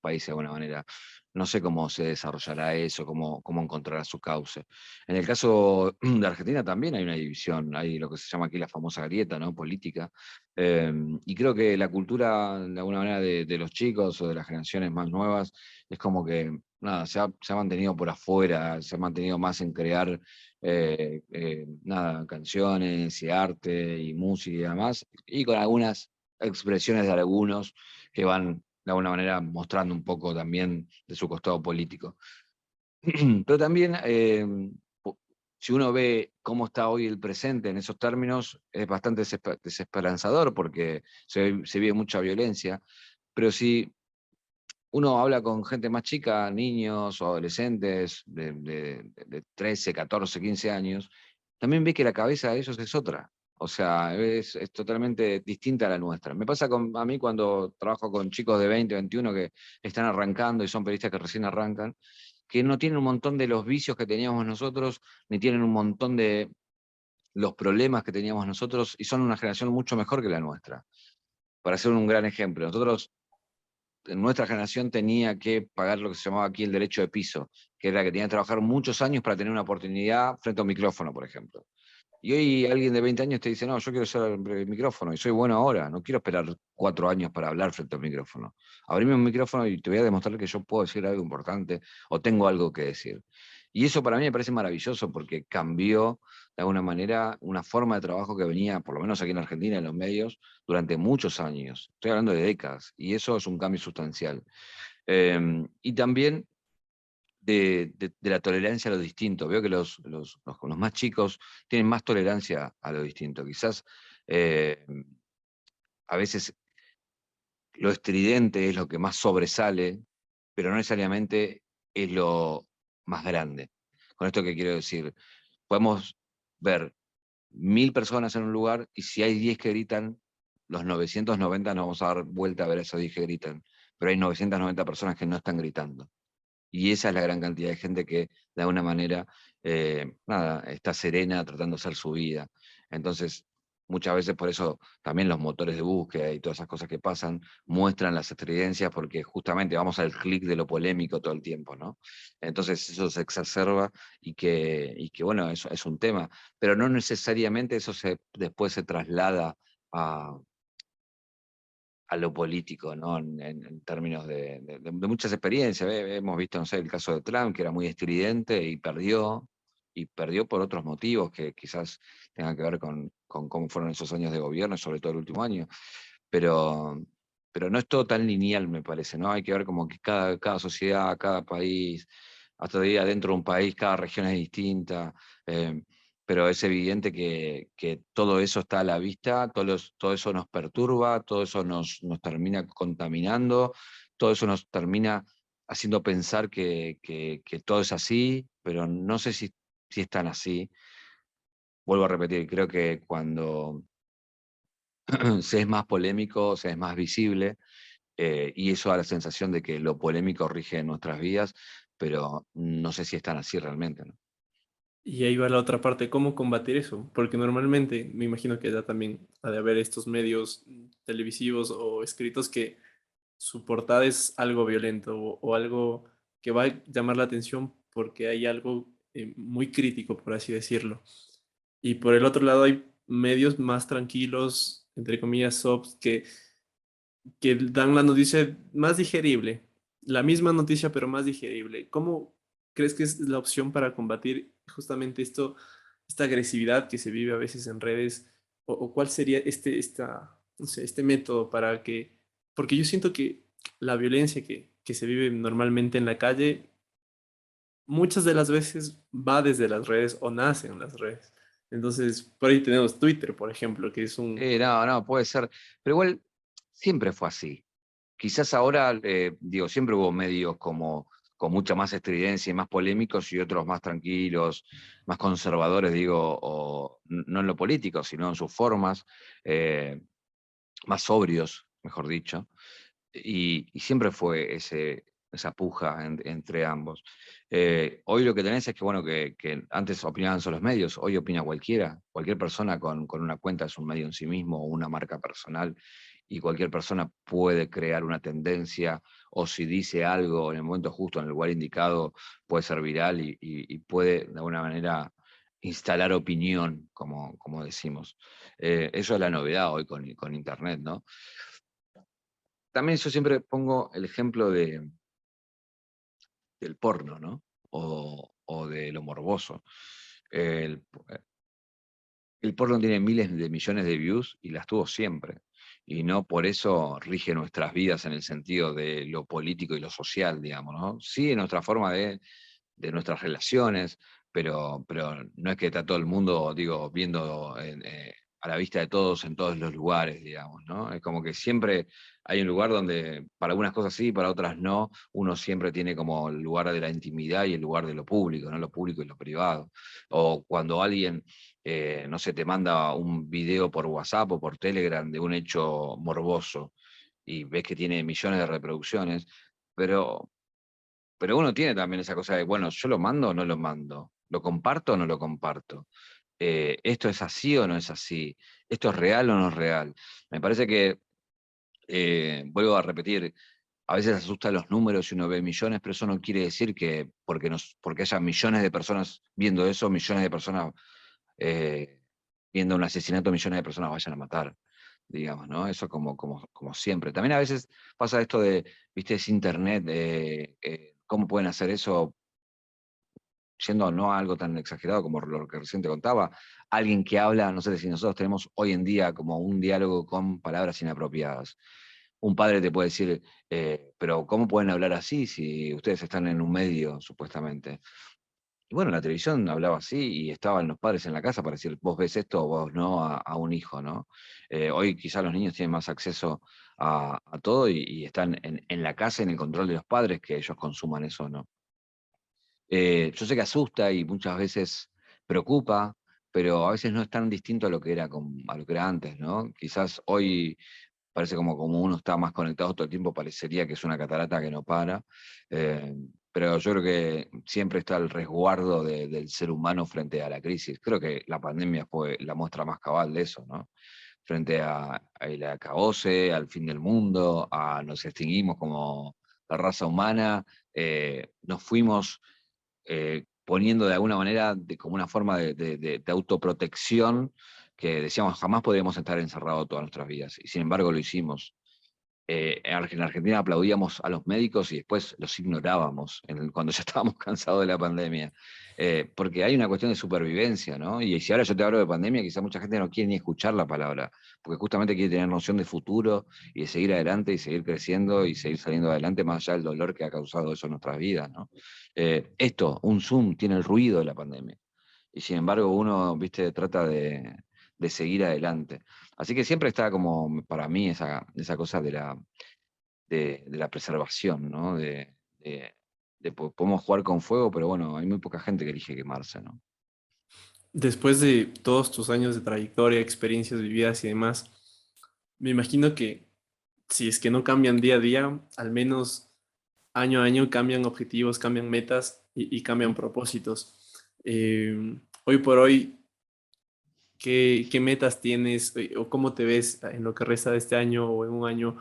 B: países de alguna manera. No sé cómo se desarrollará eso, cómo encontrará su cauce. En el caso de Argentina también hay una división, hay lo que se llama aquí la famosa grieta, ¿no? Política. Y creo que la cultura, de alguna manera, de los chicos o de las generaciones más nuevas, es como que nada, se ha mantenido por afuera, se ha mantenido más en crear nada, canciones y arte y música y demás, y con algunas expresiones de algunos que van de alguna manera mostrando un poco también de su costado político. Pero también, si uno ve cómo está hoy el presente en esos términos, es bastante desesperanzador porque se vive mucha violencia, pero si uno habla con gente más chica, niños o adolescentes de 13, 14, 15 años, también ve que la cabeza de ellos es otra. O sea, es totalmente distinta a la nuestra. Me pasa a mí cuando trabajo con chicos de 20, 21 que están arrancando y son periodistas que recién arrancan, que no tienen un montón de los vicios que teníamos nosotros, ni tienen un montón de los problemas que teníamos nosotros, y son una generación mucho mejor que la nuestra. Para hacer un gran ejemplo, nosotros nuestra generación tenía que pagar lo que se llamaba aquí el derecho de piso, que era que tenía que trabajar muchos años para tener una oportunidad frente a un micrófono, por ejemplo. Y hoy alguien de 20 años te dice, no, yo quiero ser el micrófono y soy bueno ahora, no quiero esperar 4 años para hablar frente al micrófono. Abrime un micrófono y te voy a demostrar que yo puedo decir algo importante o tengo algo que decir. Y eso para mí me parece maravilloso porque cambió de alguna manera una forma de trabajo que venía, por lo menos aquí en Argentina, en los medios, durante muchos años. Estoy hablando de décadas y eso es un cambio sustancial. Y también de la tolerancia a lo distinto. Veo que los más chicos tienen más tolerancia a lo distinto. Quizás eh, a veces lo estridente es lo que más sobresale, pero no necesariamente es lo más grande. Con esto que quiero decir, podemos ver 1000 personas en un lugar y si hay 10 que gritan, los 990 nos vamos a dar vuelta a ver a esos 10 que gritan, pero hay 990 personas que no están gritando. Y esa es la gran cantidad de gente que de alguna manera nada, está serena tratando de hacer su vida. Entonces, muchas veces por eso también los motores de búsqueda y todas esas cosas que pasan muestran las estridencias porque justamente vamos al clic de lo polémico todo el tiempo, ¿no? Entonces eso se exacerba y que bueno, eso es un tema, pero no necesariamente eso después se traslada a lo político, ¿no? En términos de muchas experiencias. Hemos visto, no sé, el caso de Trump, que era muy estridente y perdió por otros motivos que quizás tengan que ver con cómo fueron esos años de gobierno, sobre todo el último año. Pero, pero no es todo tan lineal, me parece, ¿no? Hay que ver como que cada sociedad, cada país, hasta día dentro de un país, cada región es distinta. eh, pero es evidente que todo eso está a la vista, todo eso nos perturba, todo eso nos termina contaminando, todo eso nos termina haciendo pensar que todo es así, pero no sé si es tan así. Vuelvo a repetir, creo que cuando se es más polémico, se es más visible, y eso da la sensación de que lo polémico rige nuestras vidas, pero no sé si es tan así realmente, ¿no?
A: Y ahí va la otra parte, ¿cómo combatir eso? Porque normalmente me imagino que ya también ha de haber estos medios televisivos o escritos que su portada es algo violento o algo que va a llamar la atención porque hay algo muy crítico, por así decirlo. Y por el otro lado hay medios más tranquilos, entre comillas, softs, que dan la noticia más digerible. La misma noticia, pero más digerible. ¿Cómo crees que es la opción para combatir justamente esto, esta agresividad que se vive a veces en redes? O cuál sería no sé, este método para que... Porque yo siento que la violencia que se vive normalmente en la calle muchas de las veces va desde las redes o nace en las redes. Entonces, por ahí tenemos Twitter, por ejemplo, que es un...
B: No, no, puede ser. Pero igual siempre fue así. Quizás ahora, digo, siempre hubo medios como con mucha más estridencia y más polémicos y otros más tranquilos, más conservadores, digo, o no en lo político, sino en sus formas, eh, más sobrios, mejor dicho. Y siempre fue esa puja entre ambos. Hoy lo que tenés es que, bueno, que antes opinaban solo los medios, hoy opina cualquiera, cualquier persona con una cuenta es un medio en sí mismo o una marca personal, y cualquier persona puede crear una tendencia, o si dice algo en el momento justo, en el lugar indicado, puede ser viral y puede de alguna manera instalar opinión, como decimos. Eso es la novedad hoy con Internet, ¿no? También yo siempre pongo el ejemplo del porno, ¿no? O de lo morboso. El, el porno tiene miles de millones de views y las tuvo siempre. Y no por eso rige nuestras vidas en el sentido de lo político y lo social, digamos, ¿no? Sí, en nuestra forma de nuestras relaciones, pero no es que está todo el mundo, digo, viendo a la vista de todos en todos los lugares, digamos, ¿no? Es como que siempre hay un lugar donde para algunas cosas sí, para otras no, uno siempre tiene como el lugar de la intimidad y el lugar de lo público, ¿no? Lo público y lo privado. O cuando alguien, no sé, te manda un video por WhatsApp o por Telegram de un hecho morboso y ves que tiene millones de reproducciones, pero uno tiene también esa cosa de, bueno, yo lo mando o no lo mando, lo comparto o no lo comparto. ¿Esto es así o no es así? ¿Esto es real o no es real? Me parece que, vuelvo a repetir, a veces asusta los números y uno ve millones, pero eso no quiere decir que porque haya millones de personas viendo eso, millones de personas eh, viendo un asesinato, millones de personas vayan a matar, digamos, ¿no? Eso como siempre. También a veces pasa esto de, viste, es internet, ¿cómo pueden hacer eso? Yendo no a algo tan exagerado como lo que recién te contaba, alguien que habla, no sé si nosotros tenemos hoy en día como un diálogo con palabras inapropiadas. Un padre te puede decir, pero ¿cómo pueden hablar así si ustedes están en un medio, supuestamente? Y bueno, la televisión hablaba así y estaban los padres en la casa para decir, vos ves esto o vos no a un hijo, ¿no? Hoy quizás los niños tienen más acceso a todo y están en la casa, en el control de los padres, que ellos consuman eso, ¿no? Yo sé que asusta y muchas veces preocupa, pero a veces no es tan distinto a lo que era, a lo que era antes, ¿no? Quizás hoy parece como uno está más conectado todo el tiempo, parecería que es una catarata que no para, eh, pero yo creo que siempre está el resguardo del ser humano frente a la crisis. Creo que la pandemia fue la muestra más cabal de eso, ¿no? Frente a el acabose, al fin del mundo, a nos extinguimos como la raza humana, nos fuimos poniendo de alguna manera como una forma de autoprotección que decíamos jamás podríamos estar encerrados todas nuestras vidas, y sin embargo lo hicimos. En Argentina aplaudíamos a los médicos y después los ignorábamos cuando ya estábamos cansados de la pandemia. Porque hay una cuestión de supervivencia, ¿no? Y si ahora yo te hablo de pandemia, quizá mucha gente no quiere ni escuchar la palabra, porque justamente quiere tener noción de futuro y de seguir adelante y seguir creciendo y seguir saliendo adelante más allá del dolor que ha causado eso en nuestras vidas, ¿no? Un Zoom tiene el ruido de la pandemia. Y sin embargo uno, viste, trata de seguir adelante. Así que siempre está como, para mí, esa cosa de la preservación, ¿no? Podemos jugar con fuego, pero bueno, hay muy poca gente que elige quemarse, ¿no?
A: Después de todos tus años de trayectoria, experiencias vividas y demás, me imagino que si es que no cambian día a día, al menos año a año cambian objetivos, cambian metas y cambian propósitos. Hoy por hoy, ¿qué metas tienes o cómo te ves en lo que resta de este año o en un año?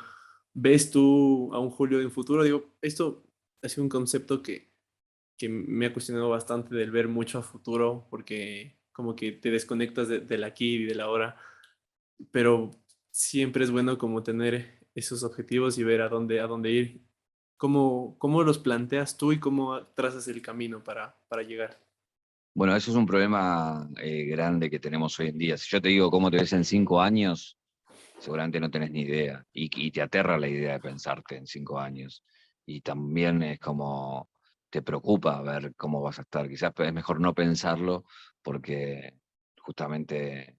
A: ¿Ves tú a un Julio de un futuro? Digo, esto ha sido un concepto que me ha cuestionado bastante del ver mucho a futuro, porque como que te desconectas del aquí y del ahora, pero siempre es bueno como tener esos objetivos y ver a dónde ir. ¿Cómo los planteas tú y cómo trazas el camino para llegar?
B: Bueno, eso es un problema grande que tenemos hoy en día. Si yo te digo cómo te ves en 5 años, seguramente no tenés ni idea. Y te aterra la idea de pensarte en 5 años. Y también es como te preocupa ver cómo vas a estar. Quizás es mejor no pensarlo porque justamente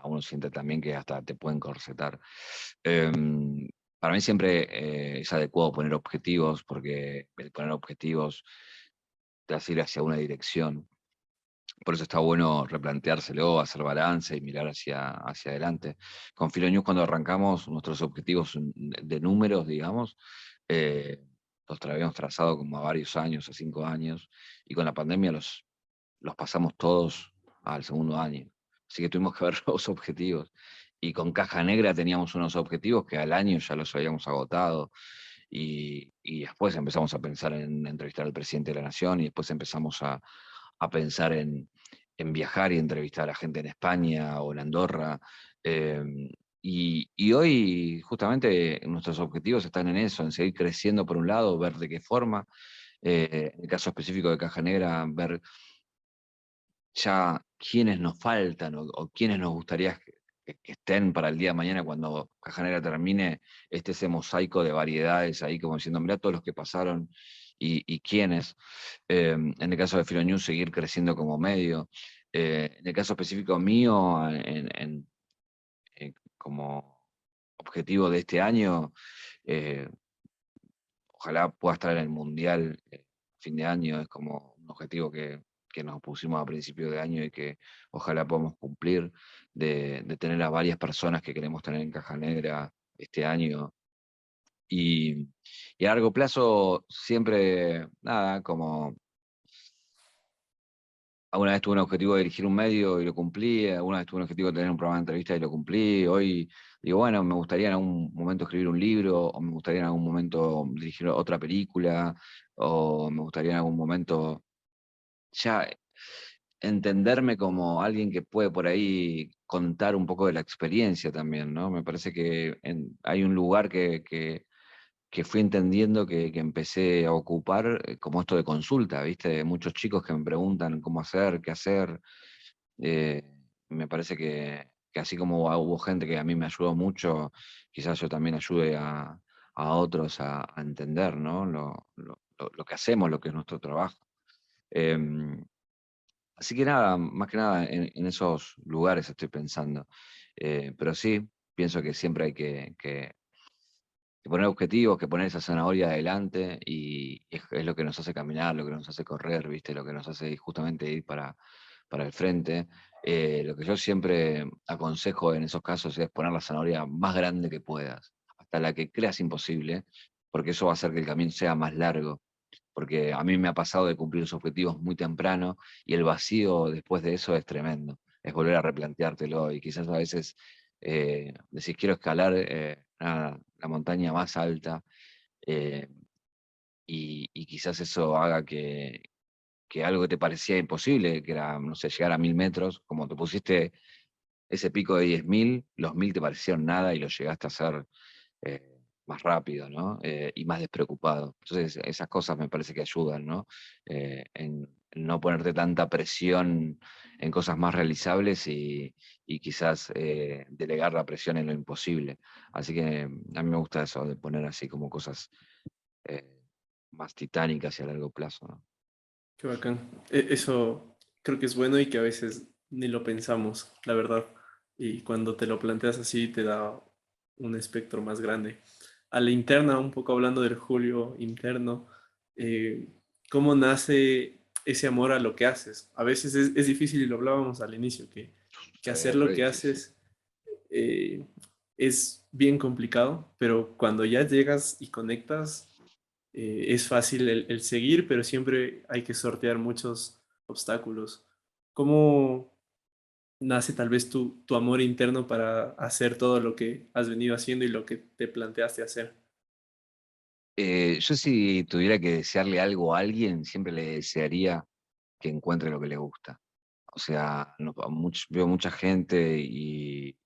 B: uno siente también que hasta te pueden corsetar. Para mí siempre es adecuado poner objetivos porque el poner objetivos te hace ir hacia una dirección. Por eso está bueno replanteárselo, hacer balance y mirar hacia adelante. Con Filonews, cuando arrancamos nuestros objetivos de números, digamos, eh, los habíamos trazado como a varios años, a 5 años, y con la pandemia los pasamos todos al segundo año. Así que tuvimos que ver los objetivos. Y con Caja Negra teníamos unos objetivos que al año ya los habíamos agotado. Y después empezamos a pensar en entrevistar al presidente de la Nación y después empezamos a pensar en viajar y entrevistar a la gente en España o en Andorra. Y hoy justamente nuestros objetivos están en eso, en seguir creciendo por un lado, ver de qué forma. En el caso específico de Caja Negra, ver ya quiénes nos faltan o quiénes nos gustaría que estén para el día de mañana cuando Caja Negra termine, ese mosaico de variedades ahí, como diciendo, mirá todos los que pasaron y quiénes. En el caso de Filonews, seguir creciendo como medio. En el caso específico mío, como objetivo de este año, eh, ojalá pueda estar en el Mundial fin de año, es como un objetivo que nos pusimos a principio de año y que ojalá podamos cumplir, de tener a varias personas que queremos tener en Caja Negra este año. Y, y a largo plazo siempre, nada, como alguna vez tuve un objetivo de dirigir un medio y lo cumplí, alguna vez tuve un objetivo de tener un programa de entrevistas y lo cumplí, hoy digo, bueno, me gustaría en algún momento escribir un libro, o me gustaría en algún momento dirigir otra película, o me gustaría en algún momento ya entenderme como alguien que puede por ahí contar un poco de la experiencia también, ¿no? Me parece que hay un lugar que fui entendiendo que empecé a ocupar como esto de consulta, ¿viste? Muchos chicos que me preguntan cómo hacer, qué hacer. eh, Me parece que así como hubo gente que a mí me ayudó mucho, quizás yo también ayude a otros a entender, ¿no? Lo que hacemos, lo que es nuestro trabajo. Em, Así que nada, más que nada en esos lugares estoy pensando. Pero sí, pienso que siempre hay que poner objetivos, que poner esa zanahoria adelante y es lo que nos hace caminar, lo que nos hace correr, ¿viste? Lo que nos hace justamente ir para el frente. Lo que yo siempre aconsejo en esos casos es poner la zanahoria más grande que puedas, hasta la que creas imposible, porque eso va a hacer que el camino sea más largo. Porque a mí me ha pasado de cumplir los objetivos muy temprano y el vacío después de eso es tremendo. Es volver a replanteártelo y quizás a veces decís, quiero escalar la montaña más alta eh, y quizás eso haga que algo que te parecía imposible, que era, no sé, llegar a 1000 metros, como te pusiste ese pico de 10.000, los 1000 te parecieron nada y lo llegaste a hacer más rápido, ¿no? Y más despreocupado. Entonces, esas cosas me parece que ayudan, ¿no? En no ponerte tanta presión en cosas más realizables y quizás delegar la presión en lo imposible. Así que a mí me gusta eso, de poner así como cosas eh, más titánicas y a largo plazo, ¿no?
A: Qué bacán. Eso creo que es bueno y que a veces ni lo pensamos, la verdad. Y cuando te lo planteas así, te da un espectro más grande. A la interna, un poco hablando del Julio interno, eh, ¿cómo nace ese amor a lo que haces? A veces es difícil y lo hablábamos al inicio, que hacer
B: Es
A: lo
B: re
A: que
B: difícil.
A: haces es bien complicado, pero cuando ya llegas y conectas, es fácil el seguir, pero siempre hay que sortear muchos obstáculos. ¿Cómo nace tal vez tu amor interno para hacer todo lo que has venido haciendo y lo que te planteaste hacer?
B: Yo si tuviera que desearle algo a alguien, siempre le desearía que encuentre lo que le gusta. O sea, veo mucha gente y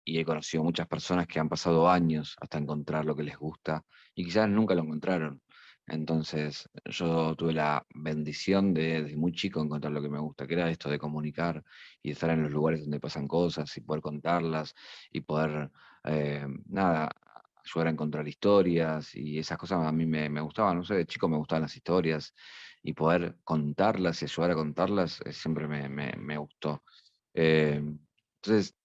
B: he conocido muchas personas que han pasado años hasta encontrar lo que les gusta y quizás nunca lo encontraron. Entonces, yo tuve la bendición de desde muy chico encontrar lo que me gusta, que era esto de comunicar y de estar en los lugares donde pasan cosas y poder contarlas y poder, nada, ayudar a encontrar historias y esas cosas a mí me gustaban, no sé, de chico me gustaban las historias y poder contarlas y ayudar a contarlas siempre me gustó. Eh, entonces,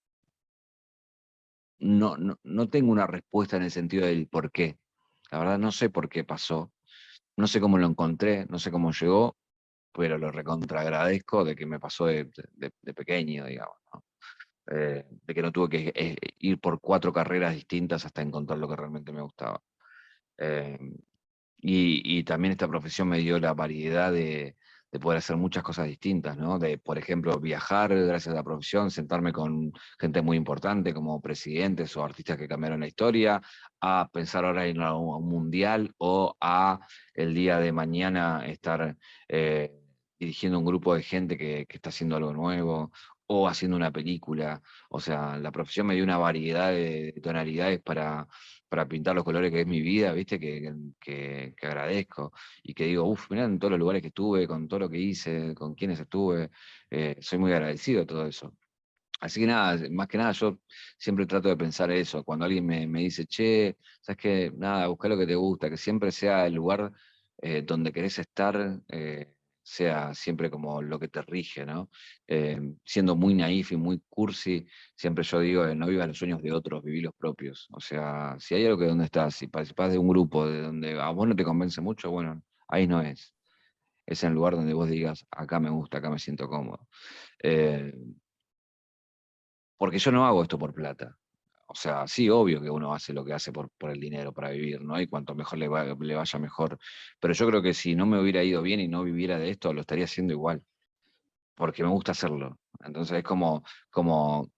B: no tengo una respuesta en el sentido del por qué. La verdad no sé por qué pasó, no sé cómo lo encontré, no sé cómo llegó, pero lo recontra agradezco de que me pasó de pequeño, digamos, ¿no? De que no tuve que ir por 4 carreras distintas hasta encontrar lo que realmente me gustaba. Eh, y también esta profesión me dio la variedad de poder hacer muchas cosas distintas, ¿no? De, por ejemplo, viajar gracias a la profesión, sentarme con gente muy importante como presidentes o artistas que cambiaron la historia, a pensar ahora en un mundial o a el día de mañana estar dirigiendo un grupo de gente que está haciendo algo nuevo o haciendo una película. O sea, la profesión me dio una variedad de tonalidades para pintar los colores que es mi vida, ¿viste? Que agradezco y que digo, uff, mirá en todos los lugares que estuve, con todo lo que hice, con quienes estuve, soy muy agradecido de todo eso. Así que nada, más que nada yo siempre trato de pensar eso, cuando alguien me dice, che, sabes que nada, busca lo que te gusta, que siempre sea el lugar donde querés estar, sea siempre como lo que te rige, ¿no? Siendo muy naif y muy cursi, siempre yo digo, no vivas los sueños de otros, viví los propios. O sea, si hay algo que donde estás, si participás de un grupo de donde a vos no te convence mucho, bueno, ahí no es. Es el lugar donde vos digas, acá me gusta, acá me siento cómodo. Eh, Porque yo no hago esto por plata. O sea, sí, obvio que uno hace lo que hace por el dinero, para vivir, ¿no? Y cuanto mejor le vaya mejor. Pero yo creo que si no me hubiera ido bien y no viviera de esto, lo estaría haciendo igual, porque me gusta hacerlo. Entonces es como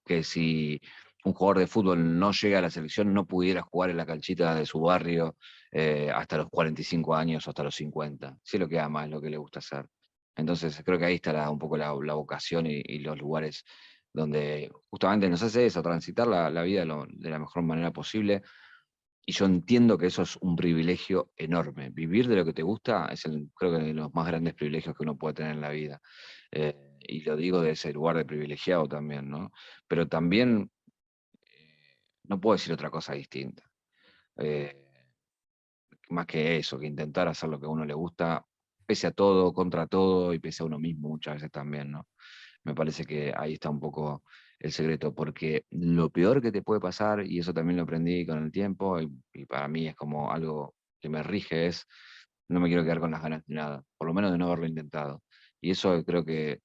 B: que si un jugador de fútbol no llega a la selección, no pudiera jugar en la canchita de su barrio hasta los 45 años o hasta los 50. Sí, es lo que ama, es lo que le gusta hacer. Entonces creo que ahí está un poco la vocación y los lugares donde justamente nos hace eso, transitar la vida de la mejor manera posible. Y yo entiendo que eso es un privilegio enorme. Vivir de lo que te gusta es creo que de los más grandes privilegios que uno puede tener en la vida. Y lo digo de ese lugar de privilegiado también, ¿no? Pero también no puedo decir otra cosa distinta. Eh, Más que eso, que intentar hacer lo que a uno le gusta, pese a todo, contra todo y pese a uno mismo muchas veces también, ¿no? Me parece que ahí está un poco el secreto, porque lo peor que te puede pasar, y eso también lo aprendí con el tiempo, y para mí es como algo que me rige, es no me quiero quedar con las ganas de nada, por lo menos de no haberlo intentado. Y eso creo que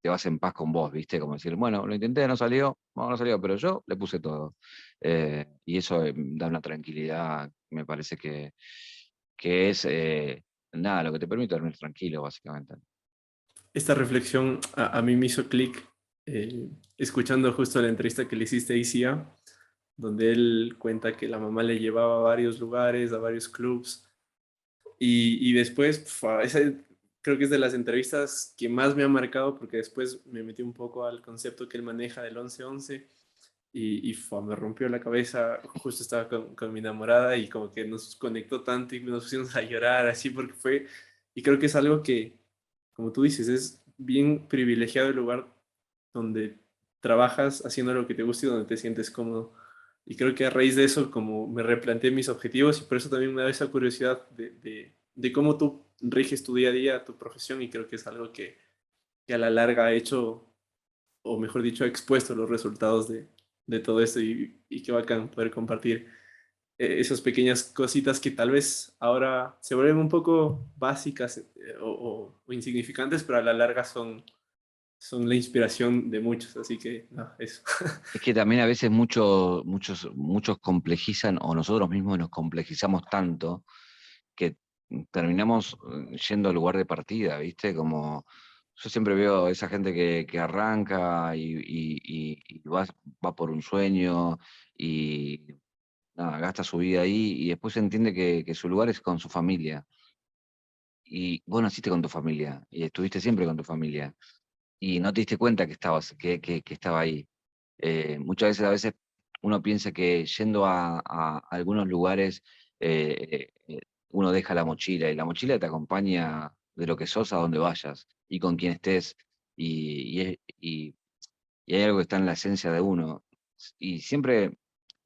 B: te vas en paz con vos, ¿viste? Como decir, bueno, lo intenté, no salió, bueno, no salió, pero yo le puse todo. Y eso da una tranquilidad, me parece que es, nada, lo que te permite dormir tranquilo, básicamente.
A: Esta reflexión a mí me hizo clic escuchando justo la entrevista que le hiciste a ICA, donde él cuenta que la mamá le llevaba a varios lugares, a varios clubs, y después, esa creo que es de las entrevistas que más me ha marcado, porque después me metí un poco al concepto que él maneja del 11-11, me rompió la cabeza, justo estaba con mi enamorada y como que nos conectó tanto y nos pusimos a llorar así porque fue, y creo que es algo que, como tú dices, es bien privilegiado el lugar donde trabajas haciendo lo que te gusta y donde te sientes cómodo. Y creo que a raíz de eso, como me replanteé mis objetivos y por eso también me da esa curiosidad de cómo tú riges tu día a día, tu profesión, y creo que es algo que a la larga ha hecho, o mejor dicho, ha expuesto los resultados de todo esto y qué bacán poder compartir esas pequeñas cositas que tal vez ahora se vuelven un poco básicas o insignificantes, pero a la larga son la inspiración de muchos, así que no, eso.
B: Es que también a veces muchos complejizan, o nosotros mismos nos complejizamos tanto, que terminamos yendo al lugar de partida, ¿viste? Como yo siempre veo esa gente que arranca y va por un sueño y nada, gasta su vida ahí y después entiende que su lugar es con su familia. Y vos naciste con tu familia y estuviste siempre con tu familia y no te diste cuenta que que estaba ahí. Muchas veces, a veces uno piensa que yendo a algunos lugares uno deja la mochila y la mochila te acompaña de lo que sos a donde vayas y con quien estés y hay algo que está en la esencia de uno. Y siempre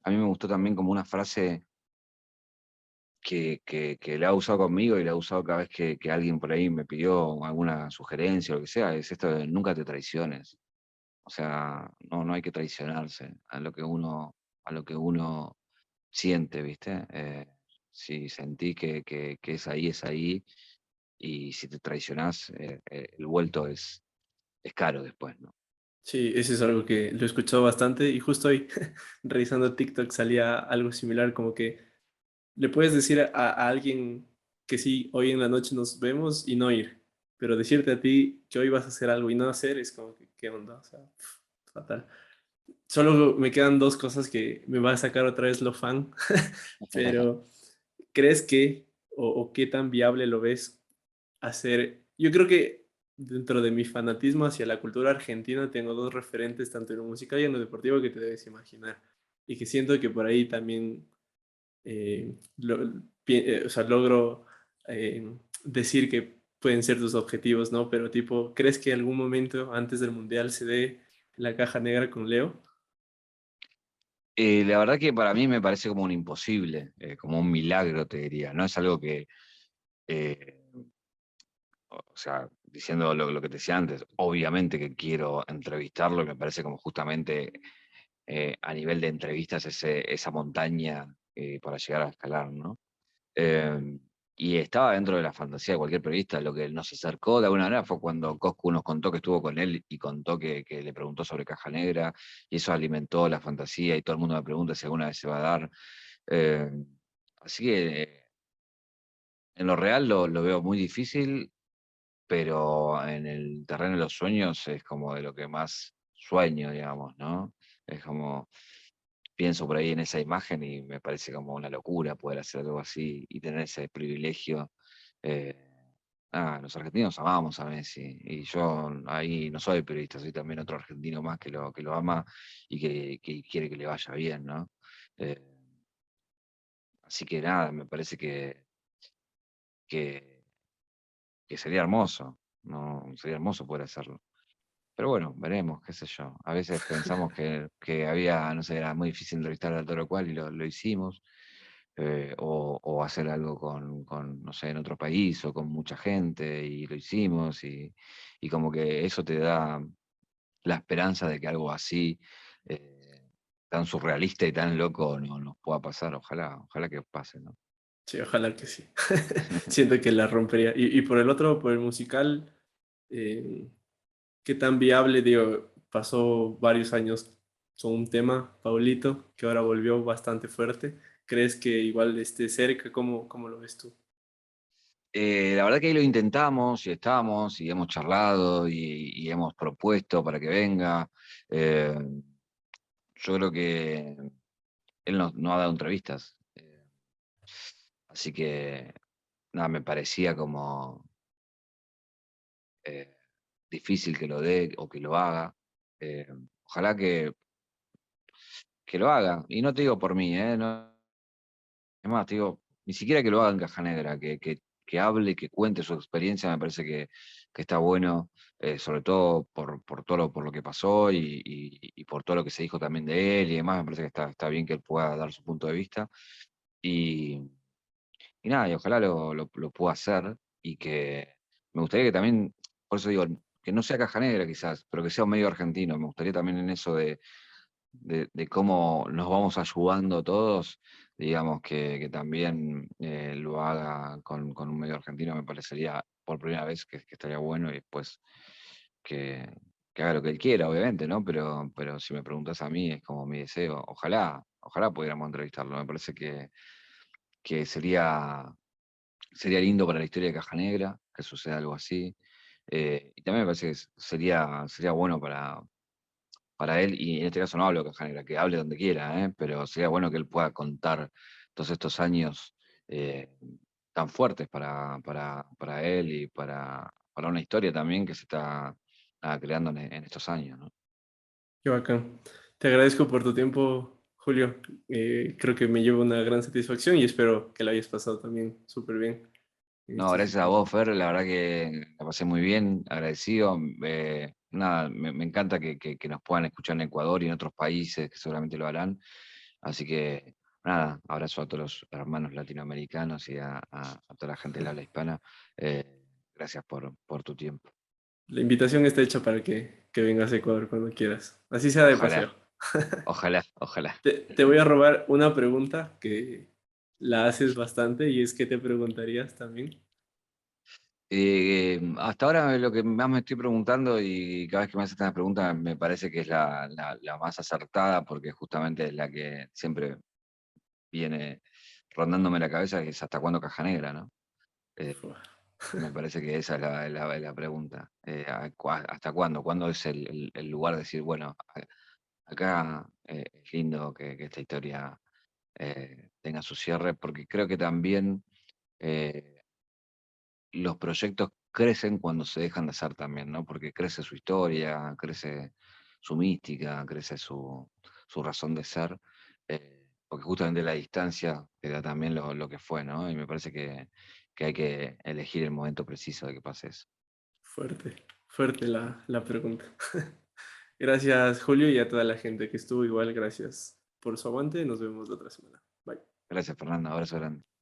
B: a mí me gustó también como una frase que la ha usado conmigo y la ha usado cada vez que alguien por ahí me pidió alguna sugerencia o lo que sea, es esto de nunca te traiciones. O sea, no hay que traicionarse a lo que uno siente, ¿viste? Si sentís que es ahí, y si te traicionás, el vuelto es caro después, ¿no?
A: Sí, eso es algo que lo he escuchado bastante y justo hoy revisando TikTok salía algo similar, como que le puedes decir a alguien que sí, hoy en la noche nos vemos y no ir, pero decirte a ti que hoy vas a hacer algo y no hacer es como que, ¿qué onda? O sea, fatal. Solo me quedan dos cosas que me va a sacar otra vez lo fan, pero ¿crees que o qué tan viable lo ves hacer? Yo creo que dentro de mi fanatismo hacia la cultura argentina tengo dos referentes, tanto en lo musical y en lo deportivo, que te debes imaginar. Y que siento que por ahí también o sea, logro decir que pueden ser tus objetivos, ¿no? Pero tipo, ¿crees que en algún momento antes del Mundial se dé la caja negra con Leo?
B: La verdad que para mí me parece como un imposible, como un milagro, te diría. No es algo que, eh, o sea, diciendo lo que te decía antes, obviamente que quiero entrevistarlo y me parece como justamente a nivel de entrevistas esa montaña para llegar a escalar, ¿no? Eh, y estaba dentro de la fantasía de cualquier periodista. Lo que nos acercó de alguna manera fue cuando Coscu nos contó que estuvo con él y contó que le preguntó sobre Caja Negra, y eso alimentó la fantasía y todo el mundo me pregunta si alguna vez se va a dar. Eh, Así que en lo real lo veo muy difícil, pero en el terreno de los sueños es como de lo que más sueño, digamos, ¿no? Es como, pienso por ahí en esa imagen y me parece como una locura poder hacer algo así y tener ese privilegio. Eh, los argentinos amamos a Messi y yo ahí no soy periodista, soy también otro argentino más que lo ama y que quiere que le vaya bien, ¿no? Eh, Así que nada, me parece que, que sería hermoso, ¿no? Sería hermoso poder hacerlo. Pero bueno, veremos, qué sé yo. A veces pensamos que había, no sé, era muy difícil entrevistar a todo lo cual y lo hicimos. O hacer algo no sé, en otro país o con mucha gente y lo hicimos. Y como que eso te da la esperanza de que algo así, tan surrealista y tan loco, no nos pueda pasar. Ojalá que pase, ¿no?
A: Sí, ojalá que sí. Siento que la rompería. Y por el otro, por el musical, eh, ¿qué tan viable? Digo, pasó varios años con un tema, Paulito, que ahora volvió bastante fuerte. ¿Crees que igual esté cerca? ¿Cómo lo ves tú?
B: La verdad que ahí lo intentamos y estamos y hemos charlado y hemos propuesto para que venga. Eh, yo creo que él no ha dado entrevistas. Así que nada, me parecía como eh, difícil que lo dé o que lo haga. Eh, Ojalá que lo haga. Y no te digo por mí, ¿eh? No, es más, te digo, ni siquiera que lo haga en Caja Negra, que hable, que cuente su experiencia, me parece que está bueno, sobre todo por lo que pasó y por todo lo que se dijo también de él y demás, me parece que está bien que él pueda dar su punto de vista. Y, y nada, y ojalá lo pueda hacer y que me gustaría que también, por eso digo, que no sea Caja Negra quizás, pero que sea un medio argentino. Me gustaría también en eso de cómo nos vamos ayudando todos, digamos, que también lo haga con un medio argentino, me parecería por primera vez que estaría bueno y después que, que haga lo que él quiera, obviamente, ¿no? Pero si me preguntas a mí, es como mi deseo. Ojalá pudiéramos entrevistarlo. Me parece que sería lindo para la historia de Caja Negra que suceda algo así. Y también me parece que sería bueno para él, y en este caso no hablo de Caja Negra, que hable donde quiera, pero sería bueno que él pueda contar todos estos años eh, tan fuertes para él y para una historia también que se está creando en estos años, ¿no?
A: Qué bacán. Te agradezco por tu tiempo, Julio. Creo que me llevo una gran satisfacción y espero que la hayas pasado también súper bien en
B: No,
A: estos
B: gracias a
A: últimos
B: vos,
A: días.
B: Fer, la verdad que la pasé muy bien, agradecido. Nada, me encanta que nos puedan escuchar en Ecuador y en otros países que seguramente lo harán. Así que, nada, abrazo a todos los hermanos latinoamericanos y a toda la gente de habla hispana. Gracias por tu tiempo.
A: La invitación está hecha para que vengas a Ecuador cuando quieras. Así sea de
B: Ojalá,
A: paseo.
B: ojalá, ojalá.
A: Te voy a robar una pregunta que la haces bastante y es que te preguntarías también.
B: Hasta ahora lo que más me estoy preguntando y cada vez que me hacen esta pregunta me parece que es la más acertada porque justamente es la que siempre viene rondándome la cabeza, que es hasta cuándo caja negra, ¿no? Eh,
A: Fua,
B: Me parece que esa es la pregunta. ¿Hasta cuándo? ¿Cuándo es el lugar de decir, bueno, acá es lindo que esta historia tenga su cierre? Porque creo que también eh, los proyectos crecen cuando se dejan de hacer también, ¿no? Porque crece su historia, crece su mística, crece su razón de ser, porque justamente la distancia te da también lo que fue, ¿no? Y me parece que hay que elegir el momento preciso de que pase eso.
A: fuerte, fuerte la pregunta. Gracias, Julio, y a toda la gente que estuvo igual. Gracias por su aguante. Nos vemos la otra semana. Bye.
B: Gracias, Fernando. Abrazo grande.